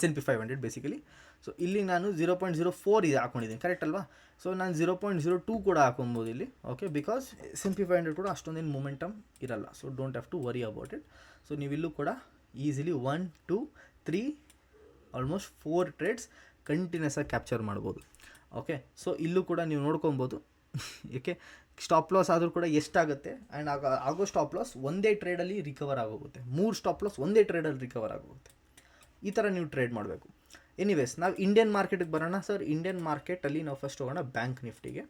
S&P 500 ಬೇಸಿಕಲಿ. ಸೊ ಇಲ್ಲಿ ನಾನು 0.04 ಇದು ಹಾಕೊಂಡಿದ್ದೀನಿ, ಕರೆಕ್ಟ್ ಅಲ್ವಾ? ಸೊ ನಾನು 0.02 ಕೂಡ ಹಾಕೊಬೋದು ಇಲ್ಲಿ. ಓಕೆ, ಬಿಕಾಸ್ S&P 500 ಕೂಡ ಅಷ್ಟೊಂದೇನು ಮೂಮೆಂಟಮ್ ಇರಲ್ಲ, so don't have to worry about it. So ನೀವಿಲ್ಲೂ ಕೂಡ ಈಸಿಲಿ 1, 2, 3 ಆಲ್ಮೋಸ್ಟ್ 4 ಟ್ರೇಡ್ಸ್ ಕಂಟಿನ್ಯೂಸ್ ಆಗಿ ಕ್ಯಾಪ್ಚರ್ ಮಾಡ್ಬೋದು. ಓಕೆ, ಸೊ ಇಲ್ಲೂ ಕೂಡ ನೀವು ನೋಡ್ಕೊಬೋದು. ಏಕೆ ಸ್ಟಾಪ್ ಲಾಸ್ ಆದರೂ ಕೂಡ ಎಷ್ಟಾಗುತ್ತೆ, ಆ್ಯಂಡ್ ಆಗೋ ಸ್ಟಾಪ್ ಲಾಸ್ ಒಂದೇ ಟ್ರೇಡಲ್ಲಿ ರಿಕವರ್ ಆಗೋಗುತ್ತೆ. 3 ಸ್ಟಾಪ್ ಲಾಸ್ ಒಂದೇ ಟ್ರೇಡಲ್ಲಿ ರಿಕವರ್ ಆಗೋಗುತ್ತೆ. ಈ ಥರ ನೀವು ಟ್ರೇಡ್ ಮಾಡಬೇಕು. ಎನಿವೇಸ್, ನಾವು ಇಂಡಿಯನ್ ಮಾರ್ಕೆಟಿಗೆ ಬರೋಣ ಸರ್. ಇಂಡಿಯನ್ ಮಾರ್ಕೆಟಲ್ಲಿ ನಾವು ಫಸ್ಟ್ ಹೋಗೋಣ ಬ್ಯಾಂಕ್ ನಿಫ್ಟಿಗೆ.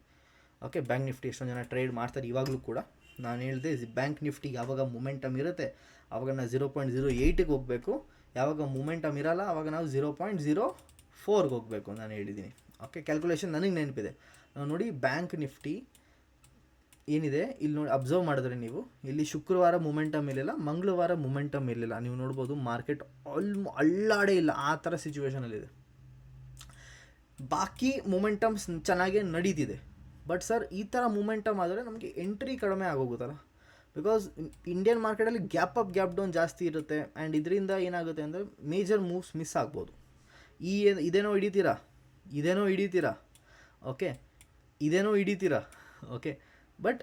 ಓಕೆ, ಬ್ಯಾಂಕ್ ನಿಫ್ಟಿ ಎಷ್ಟೊಂದು ಜನ ಟ್ರೇಡ್ ಮಾಡ್ತಾರೆ ಇವಾಗಲೂ ಕೂಡ. ನಾನು ಹೇಳಿದೆ ಬ್ಯಾಂಕ್ ನಿಫ್ಟಿಗೆ ಯಾವಾಗ ಮೂಮೆಂಟಮ್ ಇರುತ್ತೆ ಆವಾಗ ನಾವು 0.08ಗೆ ಹೋಗಬೇಕು, ಯಾವಾಗ ಮೂಮೆಂಟಮ್ ಇರಲ್ಲ ಆವಾಗ ನಾವು 0.04ಗೆ ಹೋಗಬೇಕು ನಾನು ಹೇಳಿದ್ದೀನಿ. ಓಕೆ, ಕ್ಯಾಲ್ಕುಲೇಷನ್ ನನಗೆ ನೆನಪಿದೆ. ನಾವು ನೋಡಿ ಬ್ಯಾಂಕ್ ನಿಫ್ಟಿ ಏನಿದೆ ಇಲ್ಲಿ ನೋಡಿ, ಅಬ್ಸರ್ವ್ ಮಾಡಿದ್ರೆ ನೀವು ಇಲ್ಲಿ ಶುಕ್ರವಾರ ಮೂಮೆಂಟಮ್ ಇರಲಿಲ್ಲ, ಮಂಗಳವಾರ ಮೂಮೆಂಟಮ್ ಇರಲಿಲ್ಲ. ನೀವು ನೋಡ್ಬೋದು ಮಾರ್ಕೆಟ್ ಅಲ್ಲಾಡೇ ಇಲ್ಲ, ಆ ಥರ ಸಿಚುವೇಷನಲ್ಲಿದೆ. ಬಾಕಿ ಮೂಮೆಂಟಮ್ಸ್ ಚೆನ್ನಾಗೇ ನಡೀತಿದೆ. ಬಟ್ ಸರ್ ಈ ಥರ ಮೂಮೆಂಟಮ್ ಆದರೆ ನಮಗೆ ಎಂಟ್ರಿ ಕಡಿಮೆ ಆಗೋಗುತ್ತಲ್ಲ, ಬಿಕಾಸ್ ಇಂಡಿಯನ್ ಮಾರ್ಕೆಟಲ್ಲಿ ಗ್ಯಾಪ್ ಅಪ್ ಗ್ಯಾಪ್ ಡೌನ್ ಜಾಸ್ತಿ ಇರುತ್ತೆ. ಆ್ಯಂಡ್ ಇದರಿಂದ ಏನಾಗುತ್ತೆ ಅಂದರೆ ಮೇಜರ್ ಮೂವ್ಸ್ ಮಿಸ್ ಆಗ್ಬೋದು. ಇದೇನೋ ಹಿಡಿತೀರಾ, ಓಕೆ, ಇದೇನೋ ಹಿಡಿತೀರಾ. ಓಕೆ, ಬಟ್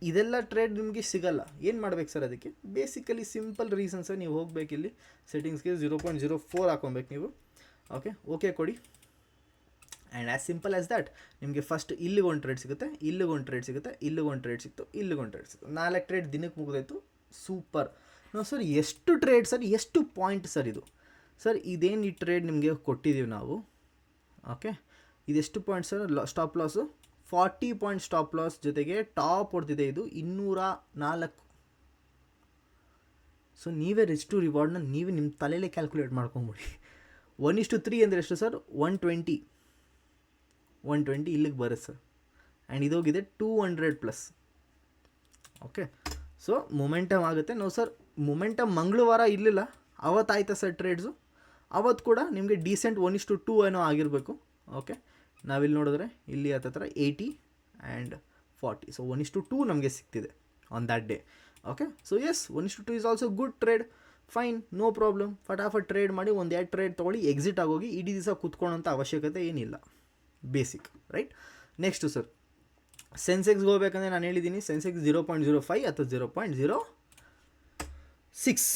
ಇದೆಲ್ಲ ಟ್ರೇಡ್ ನಿಮಗೆ ಸಿಗಲ್ಲ. ಏನು ಮಾಡ್ಬೇಕು ಸರ್ ಅದಕ್ಕೆ? ಬೇಸಿಕಲಿ ಸಿಂಪಲ್ ರೀಸನ್ಸ್, ನೀವು ಹೋಗ್ಬೇಕು ಇಲ್ಲಿ ಸೆಟ್ಟಿಂಗ್ಸ್ಗೆ 0.04 ಹಾಕೊಬೇಕು ನೀವು. ಓಕೆ ಕೊಡಿ, and as simple as that ನಿಮಗೆ ಫಸ್ಟ್ ಇಲ್ಲಿಗೆ ಒಂದು ಟ್ರೇಡ್ ಸಿಗುತ್ತೆ, ಇಲ್ಲಿಗೊಂದು ಟ್ರೇಡ್ ಸಿಗುತ್ತೆ, ಇಲ್ಲಿಗೊಂದು ಟ್ರೇಡ್ ಸಿಕ್ತು, ಇಲ್ಲಿಗೊಂದು ಟ್ರೇಡ್ ಸಿಕ್ತು. 4 ಟ್ರೇಡ್ ದಿನಕ್ಕೆ ಮುಗಿದಾಯಿತು. ಸೂಪರ್. ನಾವು ಸರ್ ಎಷ್ಟು ಟ್ರೇಡ್ ಸರ್, ಎಷ್ಟು ಪಾಯಿಂಟ್ ಸರ್ ಇದು? ಸರ್ ಇದೇನು ಈ ಟ್ರೇಡ್ ನಿಮಗೆ ಕೊಟ್ಟಿದ್ದೀವಿ ನಾವು. ಓಕೆ, ಇದೆಷ್ಟು point sir? Stop loss 40 point stop loss, ಜೊತೆಗೆ ಟಾಪ್ ಹೊಡೆದಿದೆ ಇದು 204. ಸೊ ನೀವೇ ರಿಚ್ ಟು ರಿವಾರ್ಡ್ನ ನೀವೇ ನಿಮ್ಮ ತಲೆಯಲ್ಲೇ ಕ್ಯಾಲ್ಕುಲೇಟ್ ಮಾಡ್ಕೊಂಬಿಡಿ. 1:3 ಅಂದರೆ ಎಷ್ಟು ಸರ್? 120 ಇಲ್ಲಿಗೆ ಬರುತ್ತೆ ಸರ್. ಆ್ಯಂಡ್ ಇದೋಗಿದೆ 200+. ಓಕೆ, ಸೊ ಮೊಮೆಂಟಮ್ ಆಗುತ್ತೆ. ನಾವು ಸರ್ ಮೊಮೆಂಟಮ್ ಮಂಗಳವಾರ ಇರಲಿಲ್ಲ, ಅವತ್ತಾಯ್ತಾ ಸರ್ ಟ್ರೇಡ್ಸು? ಅವತ್ತು ಕೂಡ ನಿಮಗೆ ಡೀಸೆಂಟ್ 1:2 ಏನೋ ಆಗಿರಬೇಕು. ಓಕೆ, ನಾವಿಲ್ಲಿ ನೋಡಿದ್ರೆ ಇಲ್ಲಿ ಹತ್ತಿರ 80 ಆ್ಯಂಡ್ 40. ಸೊ 1:2 ನಮಗೆ ಸಿಗ್ತಿದೆ on that day. Okay, so as 1:2 is also good trade. Fine, no problem, ಫಟಾಫಟ್ ಟ್ರೇಡ್ ಮಾಡಿ ಒಂದು 2 ಟ್ರೇಡ್ ತೊಗೊಳ್ಳಿ, ಎಕ್ಸಿಟ್ ಆಗೋಗಿ, ಇಡೀ ದಿವಸ ಕೂತ್ಕೊಳ್ಳೋಂಥ ಅವಶ್ಯಕತೆ ಏನಿಲ್ಲ. Basic right. ನೆಕ್ಸ್ಟು ಸರ್, ಸೆನ್ಸೆಕ್ಸ್ಗೆ ಹೋಗ್ಬೇಕಂದ್ರೆ ನಾನು ಹೇಳಿದ್ದೀನಿ ಸೆನ್ಸೆಕ್ಸ್ 0.05 ಅಥವಾ 0.06.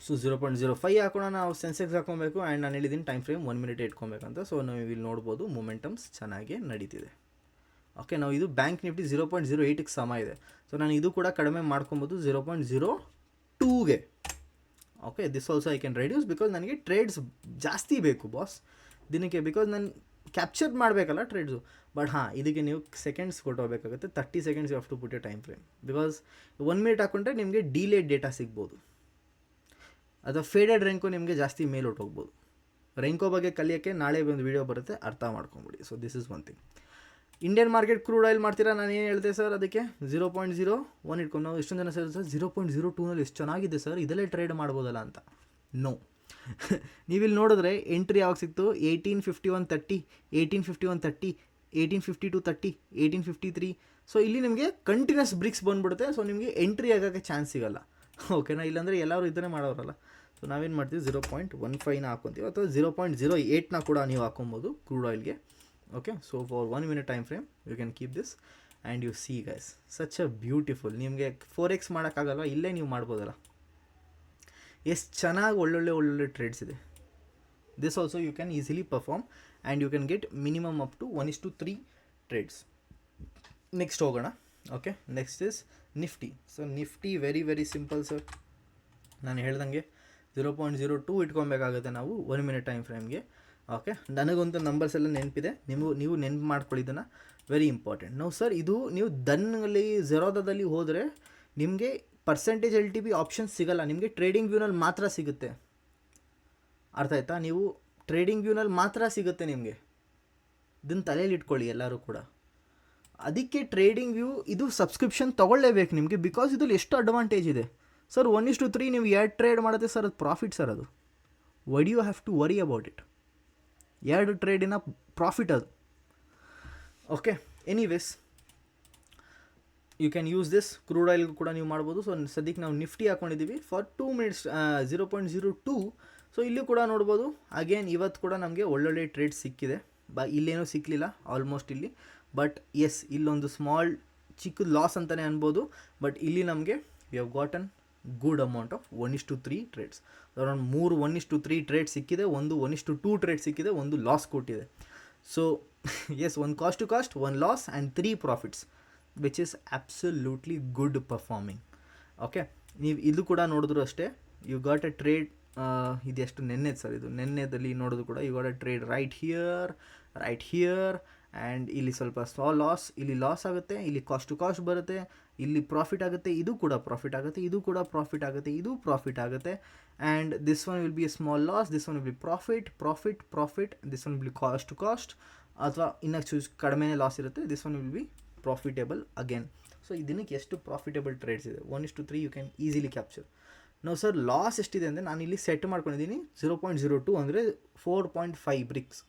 ಸೊ 0.05 ಹಾಕೋಣ, ನಾವು ಸೆನ್ಸೆಕ್ಸ್ ಹಾಕೊಬೇಕು. ಆ್ಯಂಡ್ ನಾನು ಹೇಳಿದ್ದೀನಿ ಟೈಮ್ ಫ್ರೇಮ್ 1 ಮಿನಿಟ್ ಇಟ್ಕೊಬೇಕಂತ. ಸೊ ನಾವು ಇಲ್ಲಿ ನೋಡ್ಬೋದು ಮೊಮೆಂಟಮ್ಸ್ ಚೆನ್ನಾಗೇ ನಡೀತಿದೆ. ಓಕೆ, ನಾವು ಇದು ಬ್ಯಾಂಕ್ ನಿಫ್ಟಿ 0.08ಗೆ ಸಮ ಇದೆ. ಸೊ ನಾನು ಇದು ಕೂಡ ಕಡಿಮೆ ಮಾಡ್ಕೊಬೋದು 0.02ಗೆ. Okay, this also I can reduce because ನನಗೆ ಟ್ರೇಡ್ಸ್ ಜಾಸ್ತಿ ಬೇಕು ಬಾಸ್ ದಿನಕ್ಕೆ, ಬಿಕಾಸ್ ನಾನು ಕ್ಯಾಪ್ಚರ್ ಮಾಡಬೇಕಲ್ಲ ಟ್ರೇಡ್ಸು. ಬಟ್ ಹಾಂ, ಇದಕ್ಕೆ ನೀವು ಸೆಕೆಂಡ್ಸ್ ಕೊಟ್ಟೋಗ್ಬೇಕಾಗುತ್ತೆ. 30 seconds you have to put a time frame, because 1 minute ಹಾಕೊಂಡ್ರೆ ನಿಮಗೆ ಡಿಲೇಡ್ ಡೇಟಾ ಸಿಗ್ಬೋದು, ಅಥವಾ ಫೇಡೆಡ್ ರೆಂಕೋ ನಿಮಗೆ ಜಾಸ್ತಿ ಮೇಲೆ ಹೊಟ್ಟೋಗ್ಬೋದು. ರೆಂಕೋ ಬಗ್ಗೆ ಕಲಿಯೋಕ್ಕೆ ನಾಳೆ ಒಂದು ವೀಡಿಯೋ ಬರುತ್ತೆ, ಅರ್ಥ ಮಾಡ್ಕೊಂಬಿಡಿ. So this is one thing. Indian market crude oil ಮಾಡ್ತೀರಾ, ನಾನು ಏನು ಹೇಳಿದೆ ಸರ್, ಅದಕ್ಕೆ 0.01 ಇಟ್ಕೊಂಡು ನಾವು ಎಷ್ಟೊಂದು ಜನ ಸರ್ 0.02ನಲ್ಲಿ ಎಷ್ಟು ಚೆನ್ನಾಗಿದೆ ಸರ್, ಇದಲ್ಲೇ ಟ್ರೇಡ್ ಮಾಡ್ಬೋದಲ್ಲ ಅಂತ. ನೋ. ನೀವಿಲ್ಲಿ ನೋಡಿದ್ರೆ ಎಂಟ್ರಿ ಯಾವಾಗ ಸಿಕ್ತು, 1851.30, 1851.30, 1852.30, 1853. ಸೊ ಇಲ್ಲಿ ನಿಮಗೆ ಕಂಟಿನ್ಯೂಸ್ ಬ್ರಿಕ್ಸ್ ಬಂದುಬಿಡುತ್ತೆ. ಸೊ ನಿಮಗೆ ಎಂಟ್ರಿ ಆಗೋಕ್ಕೆ ಚಾನ್ಸ್ ಸಿಗೋಲ್ಲ. ಓಕೆನಾ, ಇಲ್ಲಾಂದರೆ ಎಲ್ಲರೂ ಇದನ್ನೇ ಮಾಡೋರಲ್ಲ. ಸೊ ನಾವೇನು ಮಾಡ್ತೀವಿ, 0.15ನ ಹಾಕ್ಕೊತೀವಿ, ಅಥವಾ 0.08ನ ಕೂಡ ನೀವು ಹಾಕೊಬೋದು ಕ್ರೂಡ್ ಆಯಿಲ್ಗೆ. Okay, so for 1 minute time frame you can keep this and you see guys, such a beautiful. ನಿಮಗೆ 4x ಮಾಡೋಕ್ಕಾಗಲ್ವ, ಇಲ್ಲೇ ನೀವು ಮಾಡ್ಬೋದಲ್ಲ. ಎಷ್ಟು ಚೆನ್ನಾಗಿ ಒಳ್ಳೊಳ್ಳೆ ಟ್ರೇಡ್ಸ್ ಇದೆ. This also you can easily perform and you can get minimum up to 1:3 trades. Next ಹೋಗೋಣ. Okay, next is Nifty. So Nifty very very simple sir. ನಾನು ಹೇಳ್ದಂಗೆ 0.02 ಇಟ್ಕೊಬೇಕಾಗುತ್ತೆ ನಾವು 1 ಮಿನಿಟ್ ಟೈಮ್ ಫ್ರೇಮ್ಗೆ. ಓಕೆ, ನನಗಂತೂ ನಂಬರ್ಸ್ ಎಲ್ಲ ನೆನಪಿದೆ, ನೀವು ನೆನಪು ಮಾಡ್ಕೊಳ್ಳಿದ್ದನ್ನು, ವೆರಿ ಇಂಪಾರ್ಟೆಂಟ್. ನಾವು ಸರ್ ಇದು ನೀವು ದನ್ನಲ್ಲಿ ಝೆರೋದಾದಲ್ಲಿ ಹೋದರೆ ನಿಮಗೆ ಪರ್ಸೆಂಟೇಜ್ LTP ಆಪ್ಷನ್ ಸಿಗೋಲ್ಲ, ನಿಮಗೆ ಟ್ರೇಡಿಂಗ್ ವ್ಯೂನಲ್ಲಿ ಮಾತ್ರ ಸಿಗುತ್ತೆ. ಅರ್ಥ ಆಯ್ತಾ? ನೀವು ಟ್ರೇಡಿಂಗ್ ವ್ಯೂನಲ್ಲಿ ಮಾತ್ರ ಸಿಗುತ್ತೆ ನಿಮಗೆ. ಇದನ್ನು ತಲೆಯಲ್ಲಿ ಇಟ್ಕೊಳ್ಳಿ ಎಲ್ಲರೂ ಕೂಡ. ಅದಕ್ಕೆ ಟ್ರೇಡಿಂಗ್ ವ್ಯೂ ಇದು ಸಬ್ಸ್ಕ್ರಿಪ್ಷನ್ ತೊಗೊಳ್ಳೇಬೇಕು ನಿಮಗೆ, ಬಿಕಾಸ್ ಇದ್ರಲ್ಲಿ ಎಷ್ಟು ಅಡ್ವಾಂಟೇಜ್ ಇದೆ ಸರ್. 1:3 ನೀವು 2 ಟ್ರೇಡ್ ಮಾಡುತ್ತೆ ಸರ್, ಅದು ಪ್ರಾಫಿಟ್ ಸರ್. ಅದು why do you have to worry about it? 2 ಟ್ರೇಡಿನ ಪ್ರಾಫಿಟ್ ಅದು. Okay, anyways you can use this. Crude ಆಯಿಲ್ಗೂ ಕೂಡ ನೀವು ಮಾಡ್ಬೋದು. ಸೊ ಸದ್ಯಕ್ಕೆ ನಾವು ನಿಫ್ಟಿ ಹಾಕ್ಕೊಂಡಿದ್ದೀವಿ ಫಾರ್ 2 ಮಿನಿಟ್ಸ್ 0.02. ಸೊ ಇಲ್ಲಿ ಕೂಡ ನೋಡ್ಬೋದು. ಅಗೇನ್ ಇವತ್ತು ಕೂಡ ನಮಗೆ ಒಳ್ಳೊಳ್ಳೆ ಟ್ರೇಡ್ ಸಿಕ್ಕಿದೆ. ಇಲ್ಲೇನೂ ಸಿಕ್ಕಲಿಲ್ಲ ಆಲ್ಮೋಸ್ಟ್ ಇಲ್ಲಿ. ಬಟ್ ಎಸ್, ಇಲ್ಲೊಂದು ಸ್ಮಾಲ್ ಚಿಕ್ಕ ಲಾಸ್ ಅಂತಲೇ ಅನ್ಬೋದು. ಬಟ್ ಇಲ್ಲಿ ನಮಗೆ we have gotten good amount of 1:3 trades. Around 3 1:3 trade ಸಿಕ್ಕಿದೆ, ಒಂದು 1:2 ಟ್ರೇಡ್ ಸಿಕ್ಕಿದೆ, ಒಂದು ಲಾಸ್ ಕೊಟ್ಟಿದೆ. ಸೊ ಎಸ್, ಒಂದು cost to cost, 1 loss and 3 profits, which is absolutely good performing. Okay, ನೀವು ಇದು ಕೂಡ ನೋಡಿದ್ರು ಅಷ್ಟೇ, ಯು ಗಾಟ್ ಎ ಟ್ರೇಡ್. ಇದೆಷ್ಟು ನೆನ್ನೆ ಸರ್, ಇದು ನೆನ್ನೆದಲ್ಲಿ ನೋಡೋದು ಕೂಡ you got a trade right here and ಇಲ್ಲಿ ಸ್ವಲ್ಪ ಲಾಸ್, ಇಲ್ಲಿ ಲಾಸ್ ಆಗುತ್ತೆ, ಇಲ್ಲಿ ಕಾಸ್ಟ್ ಟು ಕಾಸ್ಟ್ ಬರುತ್ತೆ, ಇಲ್ಲಿ ಪ್ರಾಫಿಟ್ ಆಗುತ್ತೆ, ಇದು ಕೂಡ ಪ್ರಾಫಿಟ್ ಆಗುತ್ತೆ, ಇದು ಕೂಡ ಪ್ರಾಫಿಟ್ ಆಗುತ್ತೆ, ಇದು ಪ್ರಾಫಿಟ್ ಆಗುತ್ತೆ. And this one will be a small loss, this one will be profit, this one will be cost to cost, ಅಥವಾ ಇನ್ನಷ್ಟು ಕಡಿಮೆನೇ ಲಾಸ್ ಇರುತ್ತೆ, this one will be profitable again. So ಇದಕ್ಕೆ ಎಷ್ಟು ಪ್ರಾಫಿಟೇಬಲ್ ಟ್ರೇಡ್ಸ್ ಇದೆ, 1:3 ಯು ಕ್ಯಾನ್ ಈಸಿಲಿ ಕ್ಯಾಪ್ಚರ್. ನಾವು ಸರ್ ಲಾಸ್ ಎಷ್ಟಿದೆ ಅಂದರೆ ನಾನು ಇಲ್ಲಿ ಸೆಟ್ ಮಾಡ್ಕೊಂಡಿದ್ದೀನಿ 0.02 ಅಂದರೆ 4.5 ಬ್ರಿಕ್ಸ್.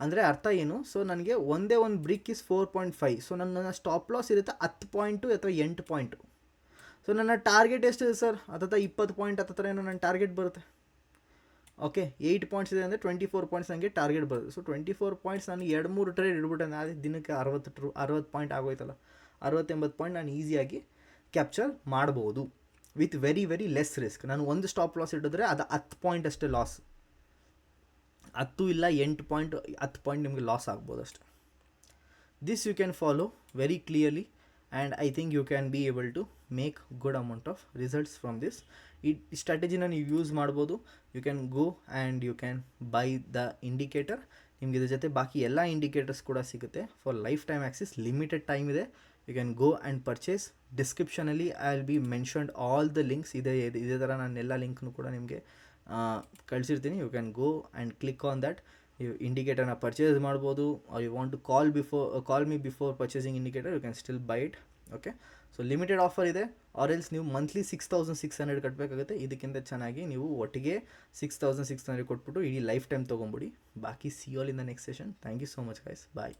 ಅಂದರೆ ಅರ್ಥ ಏನು? ಸೊ ನನಗೆ ಒಂದೇ ಒಂದು ಬ್ರಿಕ್ ಇಸ್ 4.5. ಸೊ ನನ್ನ ಸ್ಟಾಪ್ ಲಾಸ್ ಇರುತ್ತೆ 10 ಪಾಯಿಂಟು ಅಥವಾ 8 ಪಾಯಿಂಟು. ಸೊ ನನ್ನ ಟಾರ್ಗೆಟ್ ಎಷ್ಟಿದೆ ಸರ್? 20 ಪಾಯಿಂಟ್ ಹತ್ತಿರ ಏನೋ ನನ್ನ ಟಾರ್ಗೆಟ್ ಬರುತ್ತೆ. ಓಕೆ, 8 ಪಾಯಿಂಟ್ಸ್ ಇದೆ ಅಂದರೆ 24 ಪಾಯಿಂಟ್ಸ್ ನನಗೆ ಟಾರ್ಗೆಟ್ ಬರುತ್ತೆ. ಸೊ 24 ಪಾಯಿಂಟ್ಸ್ ನಾನು 2-3 ಟ್ರೇಡ್ ಇಡ್ಬಿಟ್ಟೆ ಅದೇ ದಿನಕ್ಕೆ 60 ಪಾಯಿಂಟ್ ಆಗೋಯ್ತಲ್ಲ, 60-80 ಪಾಯಿಂಟ್ ನಾನು ಈಸಿಯಾಗಿ ಕ್ಯಾಪ್ಚರ್ ಮಾಡ್ಬೋದು with very very less risk. ನಾನು ಒಂದು ಸ್ಟಾಪ್ ಲಾಸ್ ಇಟ್ಟಿದ್ರೆ ಅದು 10 ಪಾಯಿಂಟ್ ಅಷ್ಟೇ ಲಾಸ್, 10 ಇಲ್ಲ 8 ಪಾಯಿಂಟ್, 10 ಪಾಯಿಂಟ್ ನಿಮಗೆ ಲಾಸ್ ಆಗ್ಬೋದು ಅಷ್ಟೆ. This you can follow very clearly and I think you can be able to make good amount of results from this. ಈ ಸ್ಟ್ರಾಟಜಿನ ನೀವು ಯೂಸ್ ಮಾಡ್ಬೋದು. You can go and you can buy the indicator. ನಿಮ್ಗೆ ಇದ್ರ ಜೊತೆ ಬಾಕಿ ಎಲ್ಲ ಇಂಡಿಕೇಟರ್ಸ್ ಕೂಡ ಸಿಗುತ್ತೆ for lifetime access. Limited time ಇದೆ. You can go and purchase. ಡಿಸ್ಕ್ರಿಪ್ಷನಲ್ಲಿ I will be mentioned all the links. ಇದೇ ಥರ ನಾನು ಎಲ್ಲ ಲಿಂಕ್ನು ಕೂಡ ನಿಮಗೆ ಕಳಿಸಿರ್ತೀನಿ. You can go and click on that. ನೀವು ಇಂಡಿಕೇಟರ್ನ ಪರ್ಚೇಸ್ ಮಾಡ್ಬೋದು. Or you want to call me before purchasing indicator, you can still buy it. Okay, so limited offer ಇದೆ. ಆರ್ ಎಲ್ಸ್ ನೀವು ಮಂತ್ಲಿ 6600 ಕಟ್ಟಬೇಕಾಗುತ್ತೆ. ಇದಕ್ಕಿಂತ ಚೆನ್ನಾಗಿ ನೀವು ಒಟ್ಟಿಗೆ 6600 ಕೊಟ್ಬಿಟ್ಟು ಇಡೀ ಲೈಫ್ ಟೈಮ್ ತೊಗೊಂಬಿಡಿ. ಬಾಕಿ see all in the next session. Thank you so much guys. Bye.